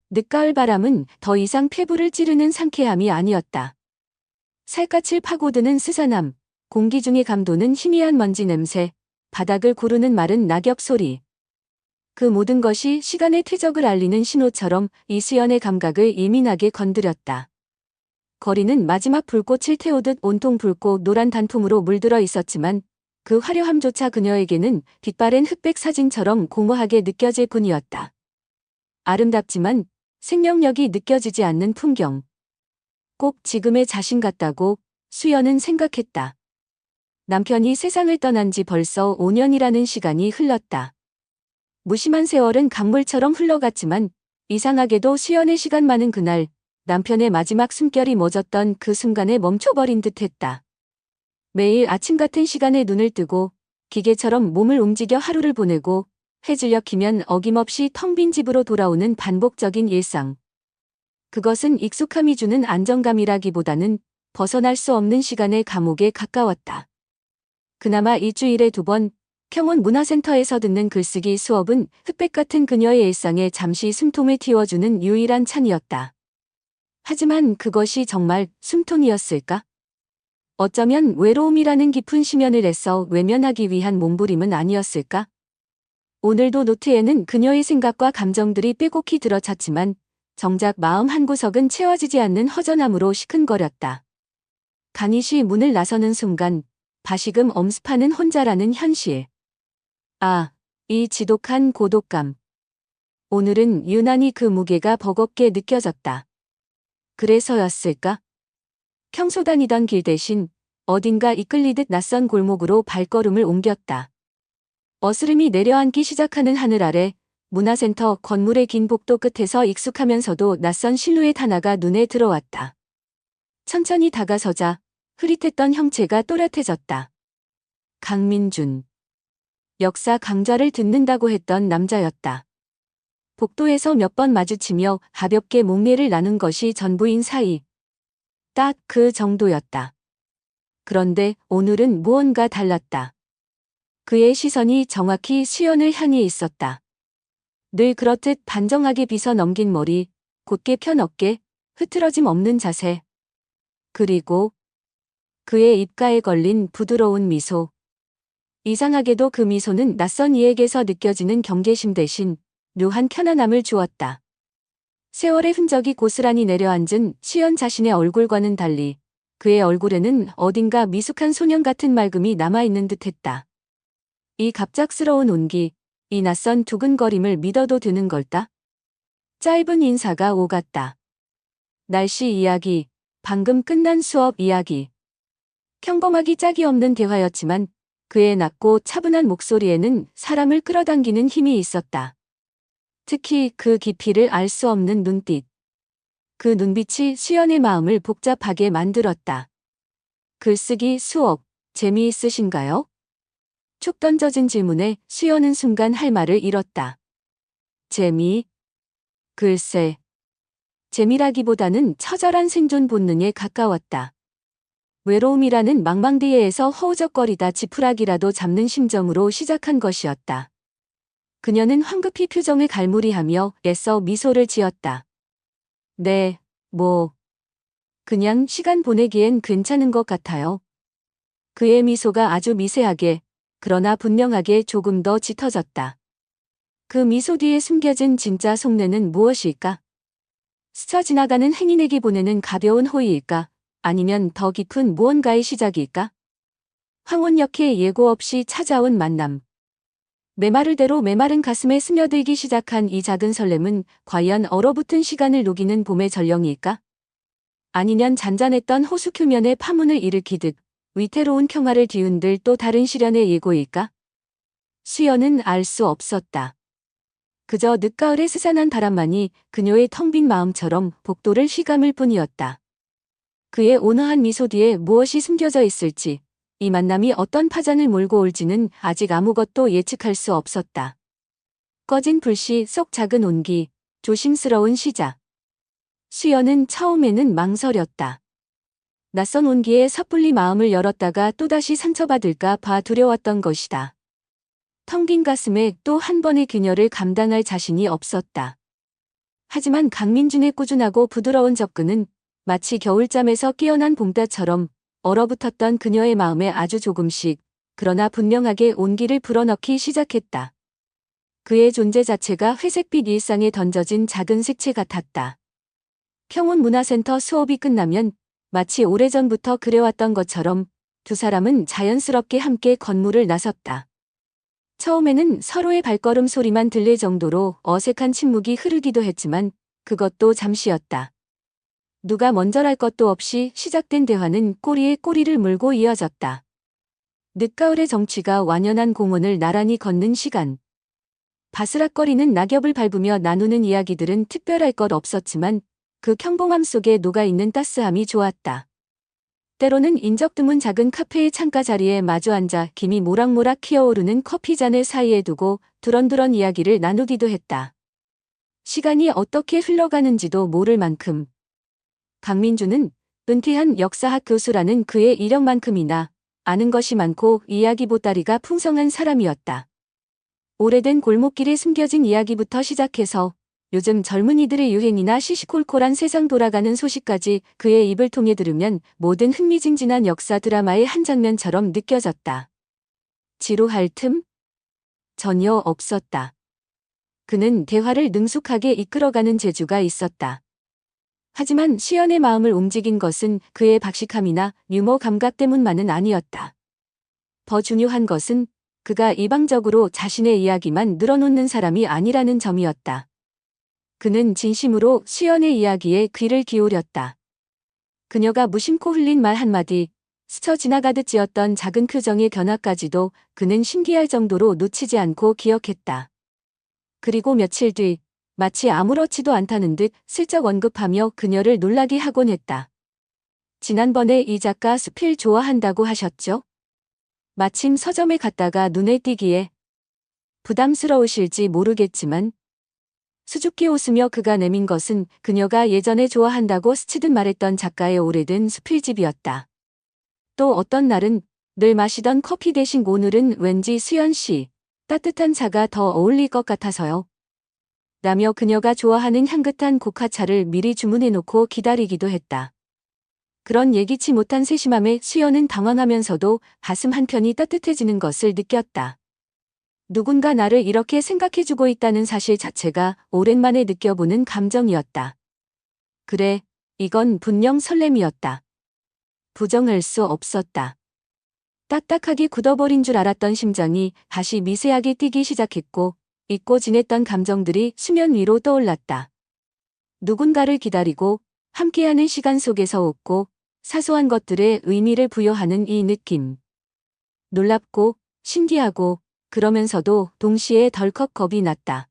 늦가을 바람은 더 이상 폐부를 찌르는 상쾌함이 아니었다. 살갗을 파고드는 스산함, 공기 중에 감도는 희미한 먼지 냄새, 바닥을 구르는 마른 낙엽 소리. 그 모든 것이 시간의 퇴적을 알리는 신호처럼 이수연의 감각을 예민하게 건드렸다. 거리는 마지막 불꽃을 태우듯 온통 붉고 노란 단풍으로 물들어 있었지만 그 화려함조차 그녀에게는 빛바랜 흑백 사진처럼 공허하게 느껴질 뿐이었다. 아름답지만 생명력이 느껴지지 않는 풍경. 꼭 지금의 자신 같다고 수연은 생각했다. 남편이 세상을 떠난 지 벌써 5년이라는 시간이 흘렀다. 무심한 세월은 강물처럼 흘러갔지만 이상하게도 수연의 시간 많은 그날 남편의 마지막 숨결이 멎었던 그 순간에 멈춰버린 듯했다. 매일 아침 같은 시간에 눈을 뜨고 기계처럼 몸을 움직여 하루를 보내고 해질녘 키면 어김없이 텅 빈 집으로 돌아오는 반복적인 일상. 그것은 익숙함이 주는 안정감이라기보다는 벗어날 수 없는 시간의 감옥에 가까웠다. 그나마 일주일에 2번 평원 문화센터에서 듣는 글쓰기 수업은 흑백 같은 그녀의 일상에 잠시 숨통을 틔워주는 유일한 찬이었다. 하지만 그것이 정말 숨통이었을까? 어쩌면 외로움이라는 깊은 심연을 애써 외면하기 위한 몸부림은 아니었을까? 오늘도 노트에는 그녀의 생각과 감정들이 빼곡히 들어찼지만 정작 마음 한구석은 채워지지 않는 허전함으로 시큰거렸다. 가닛이 문을 나서는 순간 다시금 엄습하는 혼자라는 현실. 아, 이 지독한 고독감. 오늘은 유난히 그 무게가 버겁게 느껴졌다. 그래서였을까? 평소 다니던 길 대신 어딘가 이끌리듯 낯선 골목으로 발걸음을 옮겼다. 어스름이 내려앉기 시작하는 하늘 아래 문화센터 건물의 긴 복도 끝에서 익숙하면서도 낯선 실루엣 하나가 눈에 들어왔다. 천천히 다가서자 흐릿했던 형체가 또렷해졌다. 강민준. 역사 강좌를 듣는다고 했던 남자였다. 복도에서 몇 번 마주치며 가볍게 목례를 나눈 것이 전부인 사이. 딱 그 정도였다. 그런데 오늘은 무언가 달랐다. 그의 시선이 정확히 수연을 향해 있었다. 늘 그렇듯 단정하게 빗어 넘긴 머리, 곧게 편 어깨, 흐트러짐 없는 자세. 그리고 그의 입가에 걸린 부드러운 미소. 이상하게도 그 미소는 낯선 이에게서 느껴지는 경계심 대신 묘한 편안함을 주었다. 세월의 흔적이 고스란히 내려앉은 수연 자신의 얼굴과는 달리 그의 얼굴에는 어딘가 미숙한 소년 같은 맑음이 남아있는 듯했다. 이 갑작스러운 온기, 이 낯선 두근거림을 믿어도 되는 걸까? 짧은 인사가 오갔다. 날씨 이야기, 방금 끝난 수업 이야기. 평범하기 짝이 없는 대화였지만 그의 낮고 차분한 목소리에는 사람을 끌어당기는 힘이 있었다. 특히 그 깊이를 알 수 없는 눈빛. 그 눈빛이 수연의 마음을 복잡하게 만들었다. 글쓰기 수업, 재미있으신가요? 툭 던져진 질문에 수연은 순간 할 말을 잃었다. 재미? 글쎄. 재미라기보다는 처절한 생존 본능에 가까웠다. 외로움이라는 망망대해에서 허우적거리다 지푸라기라도 잡는 심정으로 시작한 것이었다. 그녀는 황급히 표정을 갈무리하며 애써 미소를 지었다. 네, 그냥 시간 보내기엔 괜찮은 것 같아요. 그의 미소가 아주 미세하게, 그러나 분명하게 조금 더 짙어졌다. 그 미소 뒤에 숨겨진 진짜 속내는 무엇일까? 스쳐 지나가는 행인에게 보내는 가벼운 호의일까? 아니면 더 깊은 무언가의 시작일까? 황혼역에 예고 없이 찾아온 만남. 메마를 대로 메마른 가슴에 스며들기 시작한 이 작은 설렘은 과연 얼어붙은 시간을 녹이는 봄의 전령일까? 아니면 잔잔했던 호수 표면에 파문을 일으키듯 위태로운 평화를 뒤흔들 또 다른 시련의 예고일까? 수연은 알 수 없었다. 그저 늦가을의 스산한 바람만이 그녀의 텅 빈 마음처럼 복도를 휘감을 뿐이었다. 그의 온화한 미소 뒤에 무엇이 숨겨져 있을지, 이 만남이 어떤 파장을 몰고 올지는 아직 아무것도 예측할 수 없었다. 꺼진 불씨 속 작은 온기, 조심스러운 시작. 수연은 처음에는 망설였다. 낯선 온기에 섣불리 마음을 열었다가 또다시 상처받을까 봐 두려웠던 것이다. 텅 빈 가슴에 또 한 번의 균열을 감당할 자신이 없었다. 하지만 강민준의 꾸준하고 부드러운 접근은 마치 겨울잠에서 깨어난 봄따처럼 얼어붙었던 그녀의 마음에 아주 조금씩, 그러나 분명하게 온기를 불어넣기 시작했다. 그의 존재 자체가 회색빛 일상에 던져진 작은 색채 같았다. 평온문화센터 수업이 끝나면 마치 오래전부터 그래왔던 것처럼 두 사람은 자연스럽게 함께 건물을 나섰다. 처음에는 서로의 발걸음 소리만 들릴 정도로 어색한 침묵이 흐르기도 했지만 그것도 잠시였다. 누가 먼저랄 것도 없이 시작된 대화는 꼬리에 꼬리를 물고 이어졌다. 늦가을의 정취가 완연한 공원을 나란히 걷는 시간. 바스락거리는 낙엽을 밟으며 나누는 이야기들은 특별할 것 없었지만 그 평범함 속에 녹아있는 따스함이 좋았다. 때로는 인적 드문 작은 카페의 창가 자리에 마주 앉아 김이 모락모락 키어오르는 커피잔을 사이에 두고 두런두런 이야기를 나누기도 했다. 시간이 어떻게 흘러가는지도 모를 만큼. 강민주는 은퇴한 역사학 교수라는 그의 이력만큼이나 아는 것이 많고 이야기 보따리가 풍성한 사람이었다. 오래된 골목길에 숨겨진 이야기부터 시작해서 요즘 젊은이들의 유행이나 시시콜콜한 세상 돌아가는 소식까지 그의 입을 통해 들으면 모든 흥미진진한 역사 드라마의 한 장면처럼 느껴졌다. 지루할 틈? 전혀 없었다. 그는 대화를 능숙하게 이끌어가는 재주가 있었다. 하지만 시연의 마음을 움직인 것은 그의 박식함이나 유머 감각 때문만은 아니었다. 더 중요한 것은 그가 이방적으로 자신의 이야기만 늘어놓는 사람이 아니라는 점이었다. 그는 진심으로 시연의 이야기에 귀를 기울였다. 그녀가 무심코 흘린 말 한마디, 스쳐 지나가듯 지었던 작은 표정의 변화까지도 그는 신기할 정도로 놓치지 않고 기억했다. 그리고 며칠 뒤 마치 아무렇지도 않다는 듯 슬쩍 언급하며 그녀를 놀라게 하곤 했다. 지난번에 이 작가 수필 좋아한다고 하셨죠? 마침 서점에 갔다가 눈에 띄기에. 부담스러우실지 모르겠지만 수줍게 웃으며 그가 내민 것은 그녀가 예전에 좋아한다고 스치듯 말했던 작가의 오래된 수필집이었다. 또 어떤 날은 늘 마시던 커피 대신 오늘은 왠지 수연 씨 따뜻한 차가 더 어울릴 것 같아서요. 라며 그녀가 좋아하는 향긋한 고카차를 미리 주문해놓고 기다리기도 했다. 그런 예기치 못한 세심함에 수연은 당황하면서도 가슴 한편이 따뜻해지는 것을 느꼈다. 누군가 나를 이렇게 생각해주고 있다는 사실 자체가 오랜만에 느껴보는 감정이었다. 그래, 이건 분명 설렘이었다. 부정할 수 없었다. 딱딱하게 굳어버린 줄 알았던 심장이 다시 미세하게 뛰기 시작했고 잊고 지냈던 감정들이 수면 위로 떠올랐다. 누군가를 기다리고 함께하는 시간 속에서 웃고 사소한 것들에 의미를 부여하는 이 느낌. 놀랍고 신기하고 그러면서도 동시에 덜컥 겁이 났다.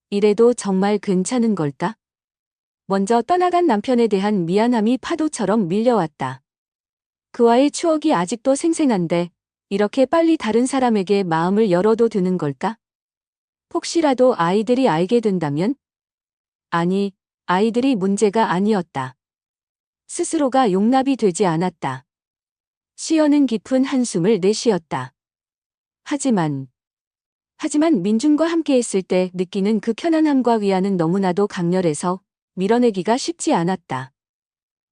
이래도 정말 괜찮은 걸까? 먼저 떠나간 남편에 대한 미안함이 파도처럼 밀려왔다. 그와의 추억이 아직도 생생한데 이렇게 빨리 다른 사람에게 마음을 열어도 되는 걸까? 혹시라도 아이들이 알게 된다면? 아니, 아이들이 문제가 아니었다. 스스로가 용납이 되지 않았다. 시연은 깊은 한숨을 내쉬었다. 하지만 민준과 함께했을 때 느끼는 그 편안함과 위안은 너무나도 강렬해서 밀어내기가 쉽지 않았다.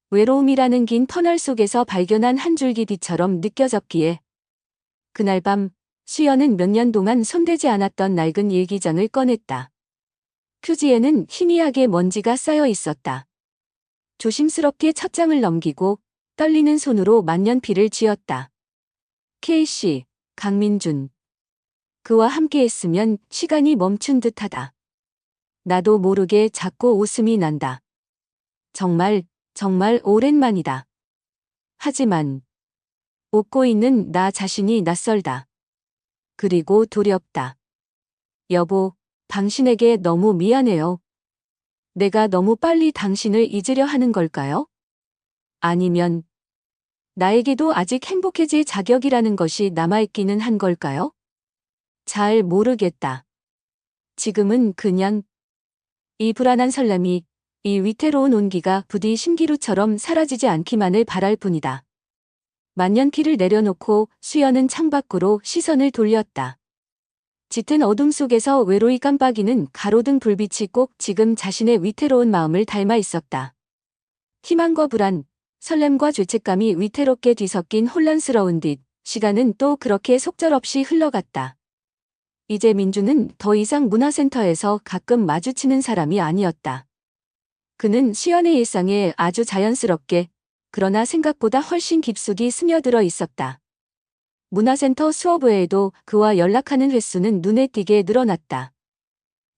외로움이라는 긴 터널 속에서 발견한 한 줄기 빛처럼 느껴졌기에 그날 밤 수연은 몇 년 동안 손대지 않았던 낡은 일기장을 꺼냈다. 표지에는 희미하게 먼지가 쌓여 있었다. 조심스럽게 첫 장을 넘기고 떨리는 손으로 만년필을 쥐었다. K씨, 강민준. 그와 함께했으면 시간이 멈춘 듯하다. 나도 모르게 자꾸 웃음이 난다. 정말 오랜만이다. 하지만 웃고 있는 나 자신이 낯설다. 그리고 두렵다. 여보, 당신에게 너무 미안해요. 내가 너무 빨리 당신을 잊으려 하는 걸까요? 아니면 나에게도 아직 행복해질 자격이라는 것이 남아있기는 한 걸까요? 잘 모르겠다. 지금은 그냥 이 불안한 설렘이, 이 위태로운 온기가 부디 신기루처럼 사라지지 않기만을 바랄 뿐이다. 만년필을 내려놓고 수연은 창밖으로 시선을 돌렸다. 짙은 어둠 속에서 외로이 깜빡이는 가로등 불빛이 꼭 지금 자신의 위태로운 마음을 닮아 있었다. 희망과 불안, 설렘과 죄책감이 위태롭게 뒤섞인 혼란스러운 듯 시간은 또 그렇게 속절없이 흘러갔다. 이제 민주는 더 이상 문화센터에서 가끔 마주치는 사람이 아니었다. 그는 시연의 일상에 아주 자연스럽게, 그러나 생각보다 훨씬 깊숙이 스며들어 있었다. 문화센터 수업 외에도 그와 연락하는 횟수는 눈에 띄게 늘어났다.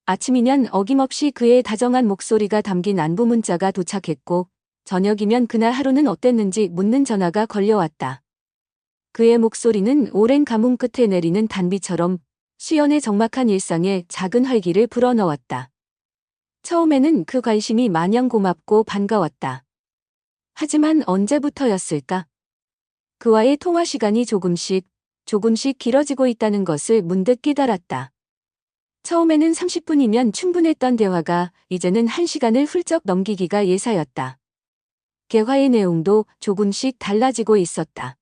아침이면 어김없이 그의 다정한 목소리가 담긴 안부 문자가 도착했고, 저녁이면 그날 하루는 어땠는지 묻는 전화가 걸려왔다. 그의 목소리는 오랜 가뭄 끝에 내리는 단비처럼 수연의 적막한 일상에 작은 활기를 불어넣었다. 처음에는 그 관심이 마냥 고맙고 반가웠다. 하지만 언제부터였을까? 그와의 통화 시간이 조금씩 길어지고 있다는 것을 문득 깨달았다. 처음에는 30분이면 충분했던 대화가 이제는 1시간을 훌쩍 넘기기가 예사였다. 대화의 내용도 조금씩 달라지고 있었다.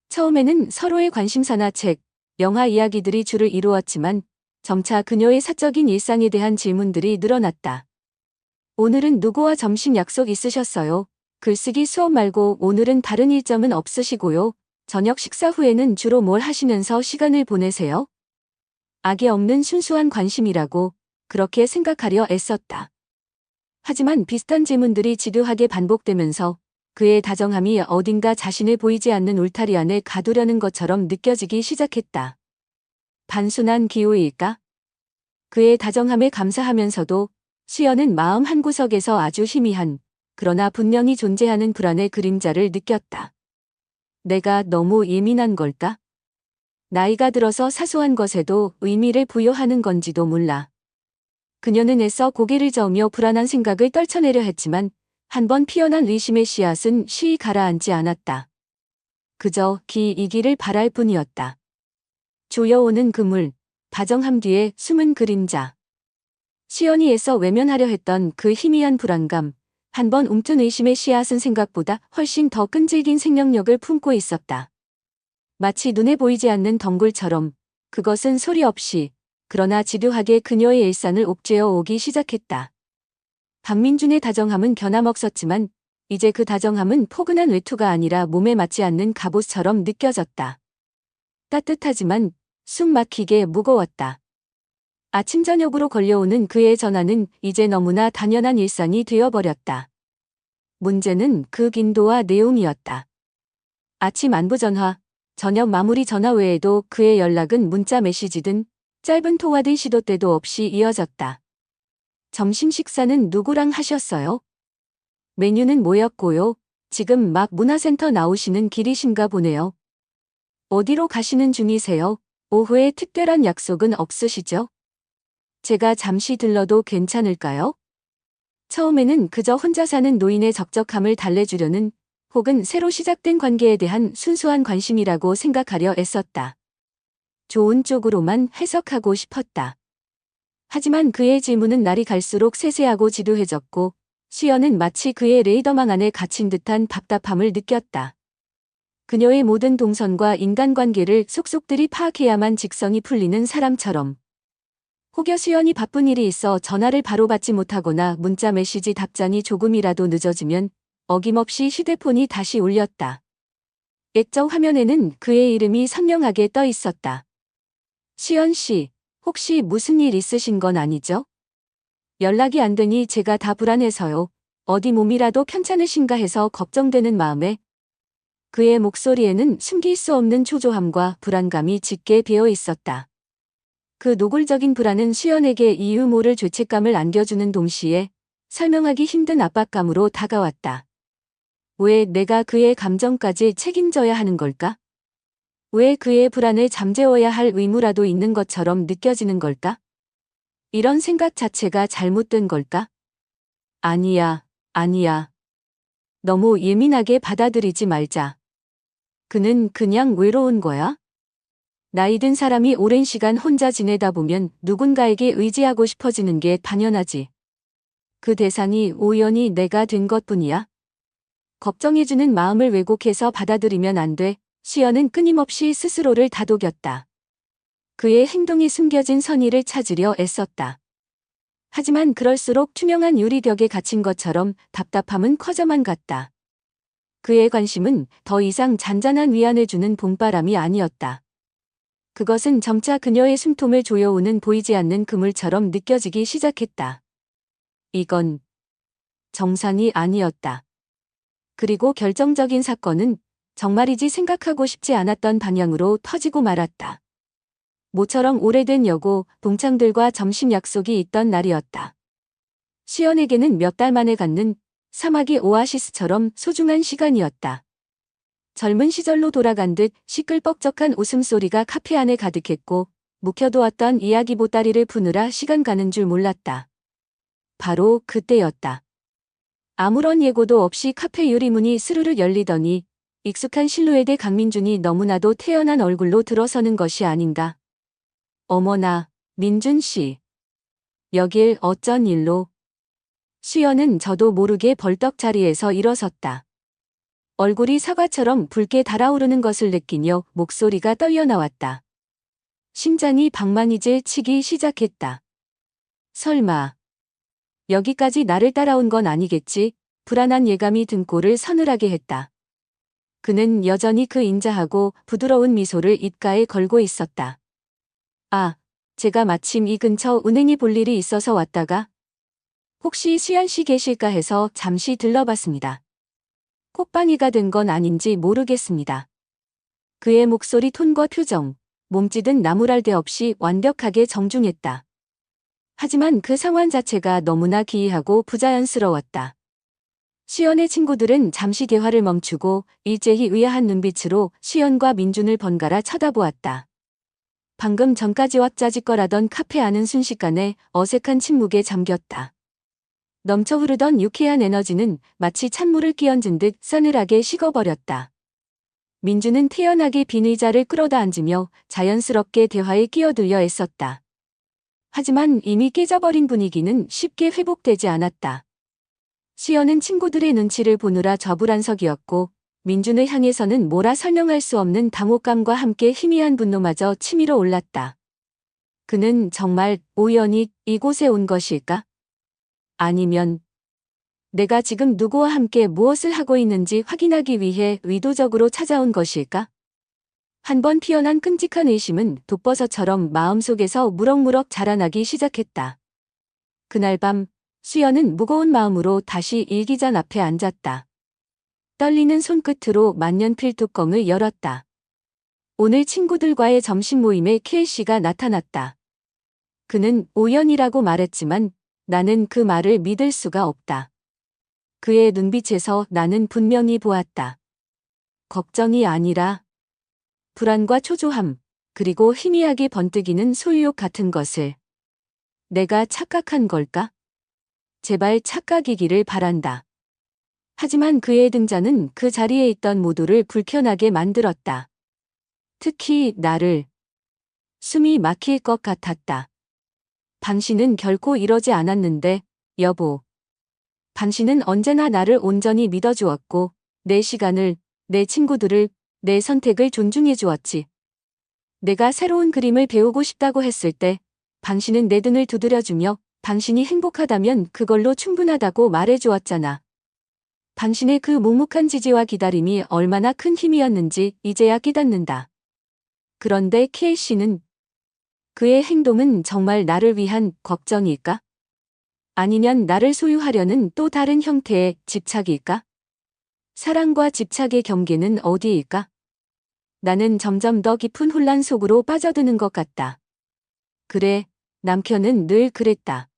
처음에는 서로의 관심사나 책, 영화 이야기들이 주를 이루었지만 점차 그녀의 사적인 일상에 대한 질문들이 늘어났다. 오늘은 누구와 점심 약속 있으셨어요? 글쓰기 수업 말고 오늘은 다른 일정은 없으시고요? 저녁 식사 후에는 주로 뭘 하시면서 시간을 보내세요? 악의 없는 순수한 관심이라고 그렇게 생각하려 애썼다. 하지만 비슷한 질문들이 지루하게 반복되면서 그의 다정함이 어딘가 자신을 보이지 않는 울타리 안에 가두려는 것처럼 느껴지기 시작했다. 단순한 기호일까? 그의 다정함에 감사하면서도 수연은 마음 한구석에서 아주 희미한, 그러나 분명히 존재하는 불안의 그림자를 느꼈다. 내가 너무 예민한 걸까? 나이가 들어서 사소한 것에도 의미를 부여하는 건지도 몰라. 그녀는 애써 고개를 저으며 불안한 생각을 떨쳐내려 했지만 한번 피어난 의심의 씨앗은 쉬이 가라앉지 않았다. 그저 기이기를 바랄 뿐이었다. 조여오는 그물, 다정함 뒤에 숨은 그림자. 시연이 애써 외면하려 했던 그 희미한 불안감, 한번 움튼 의심의 씨앗은 생각보다 훨씬 더 끈질긴 생명력을 품고 있었다. 마치 눈에 보이지 않는 덩굴처럼 그것은 소리 없이, 그러나 지루하게 그녀의 일상을 옥죄어 오기 시작했다. 박민준의 다정함은 변함없었지만 이제 그 다정함은 포근한 외투가 아니라 몸에 맞지 않는 갑옷처럼 느껴졌다. 따뜻하지만 숨 막히게 무거웠다. 아침 저녁으로 걸려오는 그의 전화는 이제 너무나 당연한 일상이 되어버렸다. 문제는 그 빈도와 내용이었다. 아침 안부 전화, 저녁 마무리 전화 외에도 그의 연락은 문자 메시지든 짧은 통화든 시도 때도 없이 이어졌다. 점심 식사는 누구랑 하셨어요? 메뉴는 뭐였고요? 지금 막 문화센터 나오시는 길이신가 보네요. 어디로 가시는 중이세요? 오후에 특별한 약속은 없으시죠? 제가 잠시 들러도 괜찮을까요? 처음에는 그저 혼자 사는 노인의 적적함을 달래주려는 혹은 새로 시작된 관계에 대한 순수한 관심이라고 생각하려 애썼다. 좋은 쪽으로만 해석하고 싶었다. 하지만 그의 질문은 날이 갈수록 세세하고 지루해졌고 수연은 마치 그의 레이더망 안에 갇힌 듯한 답답함을 느꼈다. 그녀의 모든 동선과 인간관계를 속속들이 파악해야만 직성이 풀리는 사람처럼. 혹여 수연이 바쁜 일이 있어 전화를 바로 받지 못하거나 문자 메시지 답장이 조금이라도 늦어지면 어김없이 휴대폰이 다시 울렸다. 액정 화면에는 그의 이름이 선명하게 떠 있었다. 수연 씨, 혹시 무슨 일 있으신 건 아니죠? 연락이 안 되니 제가 다 불안해서요. 어디 몸이라도 편찮으신가 해서 걱정되는 마음에. 그의 목소리에는 숨길 수 없는 초조함과 불안감이 짙게 배어 있었다. 그 노골적인 불안은 수연에게 이유 모를 죄책감을 안겨주는 동시에 설명하기 힘든 압박감으로 다가왔다. 왜 내가 그의 감정까지 책임져야 하는 걸까? 왜 그의 불안을 잠재워야 할 의무라도 있는 것처럼 느껴지는 걸까? 이런 생각 자체가 잘못된 걸까? 아니야, 아니야. 너무 예민하게 받아들이지 말자. 그는 그냥 외로운 거야? 나이 든 사람이 오랜 시간 혼자 지내다 보면 누군가에게 의지하고 싶어지는 게 당연하지. 그 대상이 우연히 내가 된 것뿐이야. 걱정해주는 마음을 왜곡해서 받아들이면 안 돼. 수연은 끊임없이 스스로를 다독였다. 그의 행동이 숨겨진 선의를 찾으려 애썼다. 하지만 그럴수록 투명한 유리벽에 갇힌 것처럼 답답함은 커져만 갔다. 그의 관심은 더 이상 잔잔한 위안을 주는 봄바람이 아니었다. 그것은 점차 그녀의 숨통을 조여오는 보이지 않는 그물처럼 느껴지기 시작했다. 이건 정상이 아니었다. 그리고 결정적인 사건은 정말이지 생각하고 싶지 않았던 방향으로 터지고 말았다. 모처럼 오래된 여고 동창들과 점심 약속이 있던 날이었다. 시연에게는 몇 달 만에 갖는 사막의 오아시스처럼 소중한 시간이었다. 젊은 시절로 돌아간 듯 시끌벅적한 웃음소리가 카페 안에 가득했고 묵혀두었던 이야기 보따리를 푸느라 시간 가는 줄 몰랐다. 바로 그때였다. 아무런 예고도 없이 카페 유리문이 스르르 열리더니 익숙한 실루엣의 강민준이 너무나도 태연한 얼굴로 들어서는 것이 아닌가. 어머나, 민준 씨. 여길 어쩐 일로. 수연은 저도 모르게 벌떡 자리에서 일어섰다. 얼굴이 사과처럼 붉게 달아오르는 것을 느끼며 목소리가 떨려 나왔다. 심장이 방망이질 치기 시작했다. 설마 여기까지 나를 따라온 건 아니겠지? 불안한 예감이 등골을 서늘하게 했다. 그는 여전히 그 인자하고 부드러운 미소를 입가에 걸고 있었다. 아, 제가 마침 이 근처 은행에 볼 일이 있어서 왔다가 혹시 수연 씨 계실까 해서 잠시 들러봤습니다. 콧방이가 된 건 아닌지 모르겠습니다. 그의 목소리 톤과 표정, 몸짓은 나무랄 데 없이 완벽하게 정중했다. 하지만 그 상황 자체가 너무나 기이하고 부자연스러웠다. 수연의 친구들은 잠시 대화를 멈추고 일제히 의아한 눈빛으로 수연과 민준을 번갈아 쳐다보았다. 방금 전까지와 짜짓거라던 카페 안은 순식간에 어색한 침묵에 잠겼다. 넘쳐 흐르던 유쾌한 에너지는 마치 찬물을 끼얹은 듯 서늘하게 식어버렸다. 민준은 태연하게 빈 의자를 끌어다 앉으며 자연스럽게 대화에 끼어들려 애썼다. 하지만 이미 깨져버린 분위기는 쉽게 회복되지 않았다. 수연은 친구들의 눈치를 보느라 저불안석이었고 민준을 향해서는 뭐라 설명할 수 없는 당혹감과 함께 희미한 분노마저 치밀어 올랐다. 그는 정말 우연히 이곳에 온 것일까? 아니면 내가 지금 누구와 함께 무엇을 하고 있는지 확인하기 위해 의도적으로 찾아온 것일까? 한번 피어난 끔찍한 의심은 독버섯처럼 마음속에서 무럭무럭 자라나기 시작했다. 그날 밤 수연은 무거운 마음으로 다시 일기장 앞에 앉았다. 떨리는 손끝으로 만년필 뚜껑을 열었다. 오늘 친구들과의 점심 모임에 KC가 나타났다. 그는 우연이라고 말했지만 나는 그 말을 믿을 수가 없다. 그의 눈빛에서 나는 분명히 보았다. 걱정이 아니라 불안과 초조함, 그리고 희미하게 번뜩이는 소유욕 같은 것을. 내가 착각한 걸까? 제발 착각이기를 바란다. 하지만 그의 등장은 그 자리에 있던 모두를 불편하게 만들었다. 특히 나를. 숨이 막힐 것 같았다. 당신은 결코 이러지 않았는데, 여보. 당신은 언제나 나를 온전히 믿어주었고, 내 시간을, 내 친구들을, 내 선택을 존중해 주었지. 내가 새로운 그림을 배우고 싶다고 했을 때, 당신은 내 등을 두드려주며, 당신이 행복하다면 그걸로 충분하다고 말해 주었잖아. 당신의 그 묵묵한 지지와 기다림이 얼마나 큰 힘이었는지 이제야 깨닫는다. 그런데 KC는 그의 행동은 정말 나를 위한 걱정일까? 아니면 나를 소유하려는 또 다른 형태의 집착일까? 사랑과 집착의 경계는 어디일까? 나는 점점 더 깊은 혼란 속으로 빠져드는 것 같다. 그래, 남편은 늘 그랬다.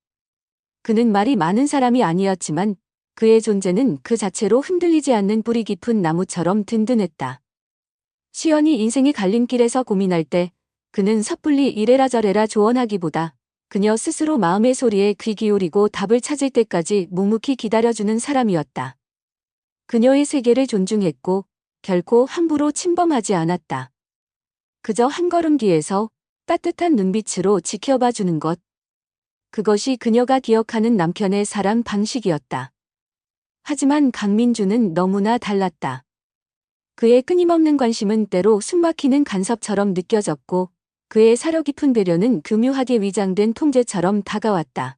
그는 말이 많은 사람이 아니었지만 그의 존재는 그 자체로 흔들리지 않는 뿌리 깊은 나무처럼 든든했다. 수연이 인생의 갈림길에서 고민할 때 그는 섣불리 이래라 저래라 조언하기보다 그녀 스스로 마음의 소리에 귀 기울이고 답을 찾을 때까지 묵묵히 기다려주는 사람이었다. 그녀의 세계를 존중했고 결코 함부로 침범하지 않았다. 그저 한 걸음 뒤에서 따뜻한 눈빛으로 지켜봐 주는 것. 그것이 그녀가 기억하는 남편의 사랑 방식이었다. 하지만 강민주는 너무나 달랐다. 그의 끊임없는 관심은 때로 숨막히는 간섭처럼 느껴졌고 그의 사려 깊은 배려는 교묘하게 위장된 통제처럼 다가왔다.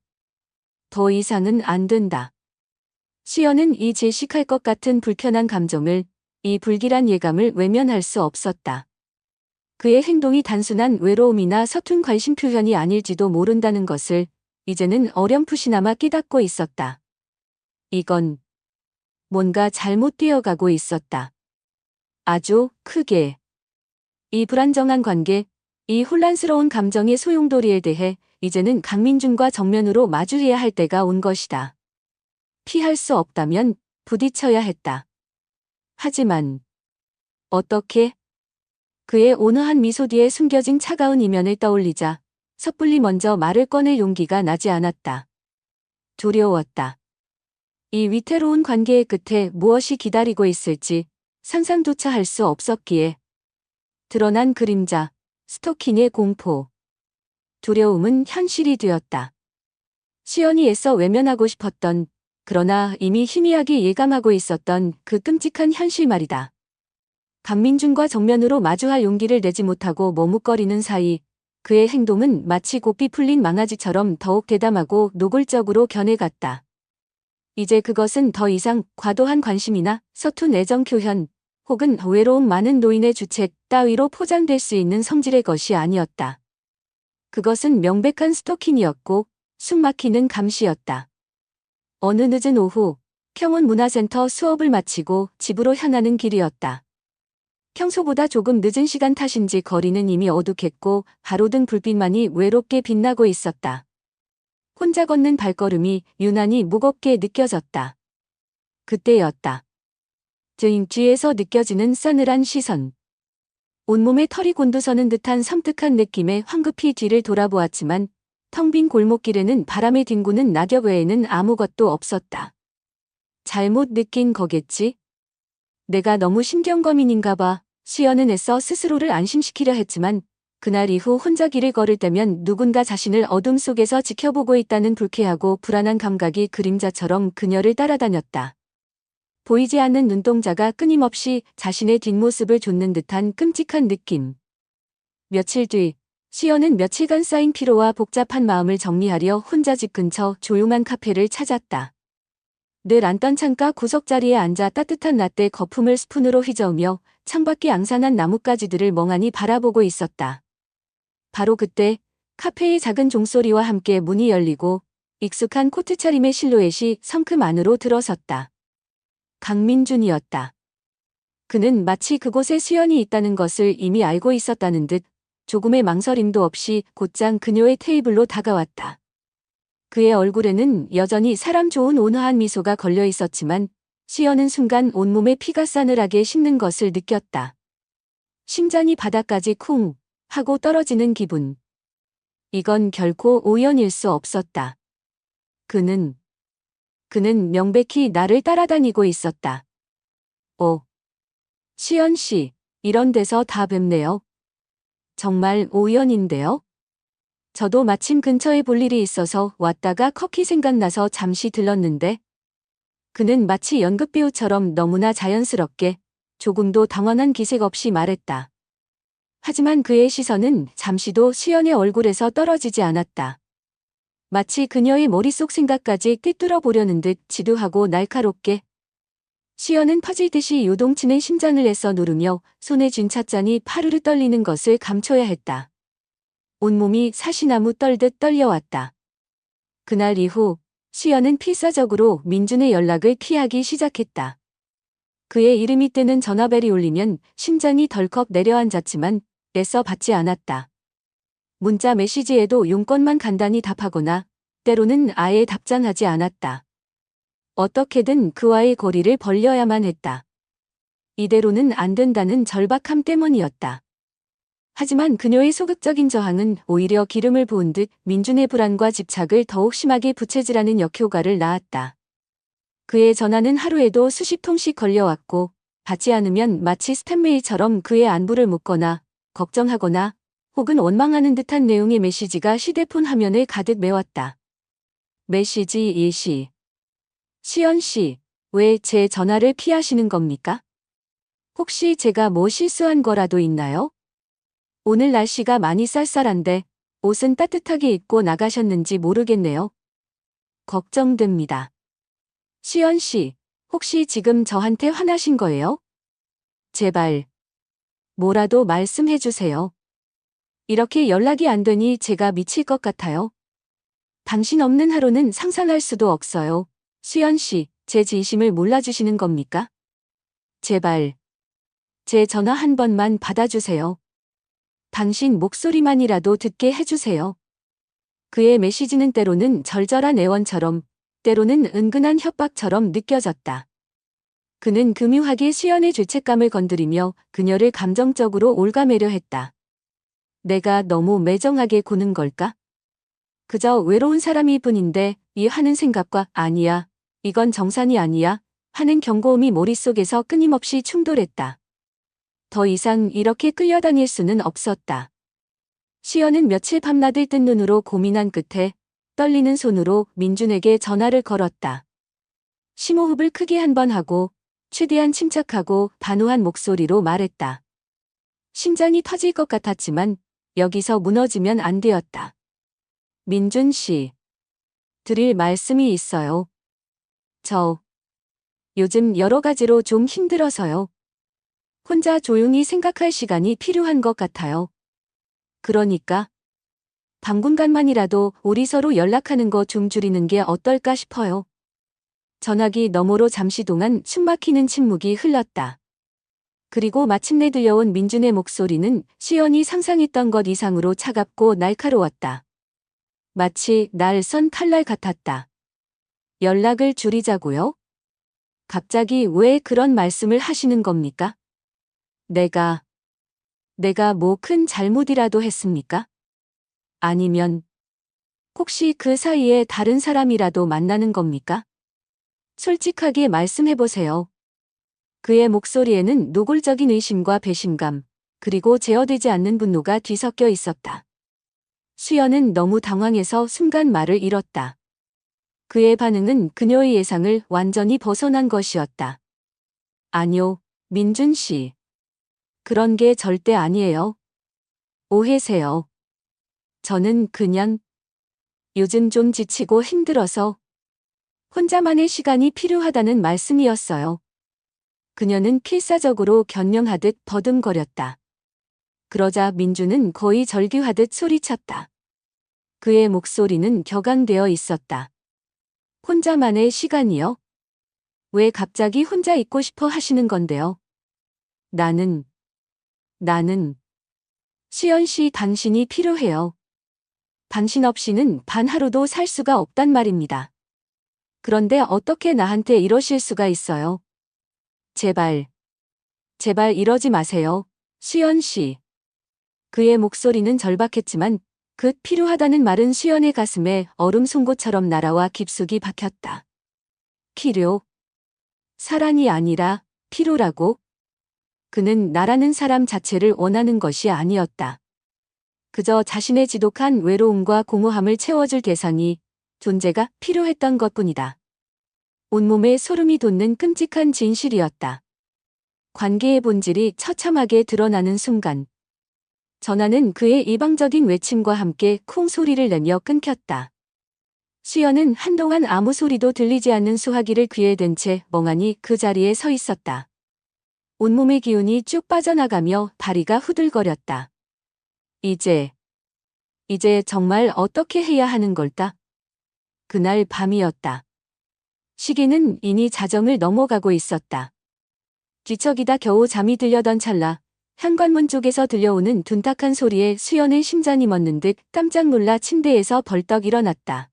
더 이상은 안 된다. 시연은 이 질식할 것 같은 불편한 감정을, 이 불길한 예감을 외면할 수 없었다. 그의 행동이 단순한 외로움이나 서툰 관심 표현이 아닐지도 모른다는 것을 이제는 어렴풋이나마 깨닫고 있었다. 이건 뭔가 잘못 뛰어가고 있었다. 아주 크게. 이 불안정한 관계, 이 혼란스러운 감정의 소용돌이에 대해 이제는 강민준과 정면으로 마주해야 할 때가 온 것이다. 피할 수 없다면 부딪혀야 했다. 하지만 어떻게? 그의 온화한 미소 뒤에 숨겨진 차가운 이면을 떠올리자 섣불리 먼저 말을 꺼낼 용기가 나지 않았다. 두려웠다. 이 위태로운 관계의 끝에 무엇이 기다리고 있을지 상상조차 할 수 없었기에. 드러난 그림자, 스토킹의 공포. 두려움은 현실이 되었다. 시연이 애써 외면하고 싶었던, 그러나 이미 희미하게 예감하고 있었던 그 끔찍한 현실 말이다. 강민준과 정면으로 마주할 용기를 내지 못하고 머뭇거리는 사이 그의 행동은 마치 고삐 풀린 망아지처럼 더욱 대담하고 노골적으로 변해갔다. 이제 그것은 더 이상 과도한 관심이나 서툰 애정 표현 혹은 외로움 많은 노인의 주책 따위로 포장될 수 있는 성질의 것이 아니었다. 그것은 명백한 스토킹이었고 숨막히는 감시였다. 어느 늦은 오후 평온문화센터 수업을 마치고 집으로 향하는 길이었다. 평소보다 조금 늦은 시간 탓인지 거리는 이미 어둑했고 가로등 불빛만이 외롭게 빛나고 있었다. 혼자 걷는 발걸음이 유난히 무겁게 느껴졌다. 그때였다. 등 뒤에서 느껴지는 싸늘한 시선. 온몸에 털이 곤두서는 듯한 섬뜩한 느낌에 황급히 뒤를 돌아보았지만 텅 빈 골목길에는 바람에 뒹구는 낙엽 외에는 아무것도 없었다. 잘못 느낀 거겠지? 내가 너무 신경거민인가 봐. 시연은 애써 스스로를 안심시키려 했지만 그날 이후 혼자 길을 걸을 때면 누군가 자신을 어둠 속에서 지켜보고 있다는 불쾌하고 불안한 감각이 그림자처럼 그녀를 따라다녔다. 보이지 않는 눈동자가 끊임없이 자신의 뒷모습을 좇는 듯한 끔찍한 느낌. 며칠 뒤 시연은 며칠간 쌓인 피로와 복잡한 마음을 정리하려 혼자 집 근처 조용한 카페를 찾았다. 늘 앉던 창가 구석자리에 앉아 따뜻한 라떼 거품을 스푼으로 휘저으며 창밖의 앙상한 나뭇가지들을 멍하니 바라보고 있었다. 바로 그때 카페의 작은 종소리와 함께 문이 열리고 익숙한 코트 차림의 실루엣이 성큼 안으로 들어섰다. 강민준이었다. 그는 마치 그곳에 수연이 있다는 것을 이미 알고 있었다는 듯 조금의 망설임도 없이 곧장 그녀의 테이블로 다가왔다. 그의 얼굴에는 여전히 사람 좋은 온화한 미소가 걸려 있었지만 시연은 순간 온몸에 피가 싸늘하게 식는 것을 느꼈다. 심장이 바닥까지 쿵 하고 떨어지는 기분. 이건 결코 우연일 수 없었다. 그는 명백히 나를 따라다니고 있었다. 시연 씨, 이런 데서 다 뵙네요. 정말 우연인데요? 저도 마침 근처에 볼 일이 있어서 왔다가 커키 생각나서 잠시 들렀는데. 그는 마치 연극배우처럼 너무나 자연스럽게 조금도 당황한 기색 없이 말했다. 하지만 그의 시선은 잠시도 시연의 얼굴에서 떨어지지 않았다. 마치 그녀의 머릿속 생각까지 꿰뚫어 보려는 듯 지두하고 날카롭게. 시연은 퍼질듯이 요동치는 심장을 애써 누르며 손에 쥔 찻잔이 파르르 떨리는 것을 감춰야 했다. 온몸이 사시나무 떨듯 떨려왔다. 그날 이후 시연은 필사적으로 민준의 연락을 피하기 시작했다. 그의 이름이 뜨는 전화벨이 울리면 심장이 덜컥 내려앉았지만 애써 받지 않았다. 문자 메시지에도 용건만 간단히 답하거나 때로는 아예 답장하지 않았다. 어떻게든 그와의 거리를 벌려야만 했다. 이대로는 안 된다는 절박함 때문이었다. 하지만 그녀의 소극적인 저항은 오히려 기름을 부은 듯 민준의 불안과 집착을 더욱 심하게 부채질하는 역효과를 낳았다. 그의 전화는 하루에도 수십 통씩 걸려왔고 받지 않으면 마치 스팸메일처럼 그의 안부를 묻거나 걱정하거나 혹은 원망하는 듯한 내용의 메시지가 휴대폰 화면을 가득 메웠다. 메시지 일시. 시연 씨, 왜 제 전화를 피하시는 겁니까? 혹시 제가 뭐 실수한 거라도 있나요? 오늘 날씨가 많이 쌀쌀한데 옷은 따뜻하게 입고 나가셨는지 모르겠네요. 걱정됩니다. 시연 씨, 혹시 지금 저한테 화나신 거예요? 제발, 뭐라도 말씀해 주세요. 이렇게 연락이 안 되니 제가 미칠 것 같아요. 당신 없는 하루는 상상할 수도 없어요. 수연 씨, 제 진심을 몰라주시는 겁니까? 제발, 제 전화 한 번만 받아주세요. 당신 목소리만이라도 듣게 해주세요. 그의 메시지는 때로는 절절한 애원처럼, 때로는 은근한 협박처럼 느껴졌다. 그는 교묘하게 수연의 죄책감을 건드리며 그녀를 감정적으로 옭아매려 했다. 내가 너무 매정하게 구는 걸까? 그저 외로운 사람일 뿐인데 이 하는 생각과 아니야, 이건 정상이 아니야 하는 경고음이 머릿속에서 끊임없이 충돌했다. 더 이상 이렇게 끌려다닐 수는 없었다. 시연은 며칠 밤낮을 뜬 눈으로 고민한 끝에 떨리는 손으로 민준에게 전화를 걸었다. 심호흡을 크게 한 번 하고 최대한 침착하고 단호한 목소리로 말했다. 심장이 터질 것 같았지만 여기서 무너지면 안 되었다. 민준 씨, 드릴 말씀이 있어요. 저 요즘 여러 가지로 좀 힘들어서요. 혼자 조용히 생각할 시간이 필요한 것 같아요. 그러니까 당분간만이라도 우리 서로 연락하는 거 좀 줄이는 게 어떨까 싶어요. 전화기 너머로 잠시 동안 숨막히는 침묵이 흘렀다. 그리고 마침내 들려온 민준의 목소리는 시연이 상상했던 것 이상으로 차갑고 날카로웠다. 마치 날 선 칼날 같았다. 연락을 줄이자고요? 갑자기 왜 그런 말씀을 하시는 겁니까? 내가 뭐 큰 잘못이라도 했습니까? 아니면 혹시 그 사이에 다른 사람이라도 만나는 겁니까? 솔직하게 말씀해보세요. 그의 목소리에는 노골적인 의심과 배신감, 그리고 제어되지 않는 분노가 뒤섞여 있었다. 수연은 너무 당황해서 순간 말을 잃었다. 그의 반응은 그녀의 예상을 완전히 벗어난 것이었다. 아니요, 민준 씨. 그런 게 절대 아니에요. 오해세요. 저는 그냥 요즘 좀 지치고 힘들어서 혼자만의 시간이 필요하다는 말씀이었어요. 그녀는 필사적으로 변명하듯 버둥거렸다. 그러자 민주는 거의 절규하듯 소리쳤다. 그의 목소리는 격앙되어 있었다. 혼자만의 시간이요? 왜 갑자기 혼자 있고 싶어 하시는 건데요? 나는 시연 씨 당신이 필요해요. 당신 없이는 단 하루도 살 수가 없단 말입니다. 그런데 어떻게 나한테 이러실 수가 있어요? 제발 이러지 마세요, 수연 씨. 그의 목소리는 절박했지만 그 필요하다는 말은 수연의 가슴에 얼음 송곳처럼 날아와 깊숙이 박혔다. 필요. 사랑이 아니라 필요라고? 그는 나라는 사람 자체를 원하는 것이 아니었다. 그저 자신의 지독한 외로움과 공허함을 채워줄 대상이, 존재가 필요했던 것뿐이다. 온몸에 소름이 돋는 끔찍한 진실이었다. 관계의 본질이 처참하게 드러나는 순간, 전화는 그의 일방적인 외침과 함께 쿵 소리를 내며 끊겼다. 수연은 한동안 아무 소리도 들리지 않는 수화기를 귀에 댄 채 멍하니 그 자리에 서 있었다. 온몸의 기운이 쭉 빠져나가며 다리가 후들거렸다. 이제 정말 어떻게 해야 하는 걸까? 그날 밤이었다. 시계는 이미 자정을 넘어가고 있었다. 뒤척이다 겨우 잠이 들려던 찰나 현관문 쪽에서 들려오는 둔탁한 소리에 수연의 심장이 멎는 듯 깜짝 놀라 침대에서 벌떡 일어났다.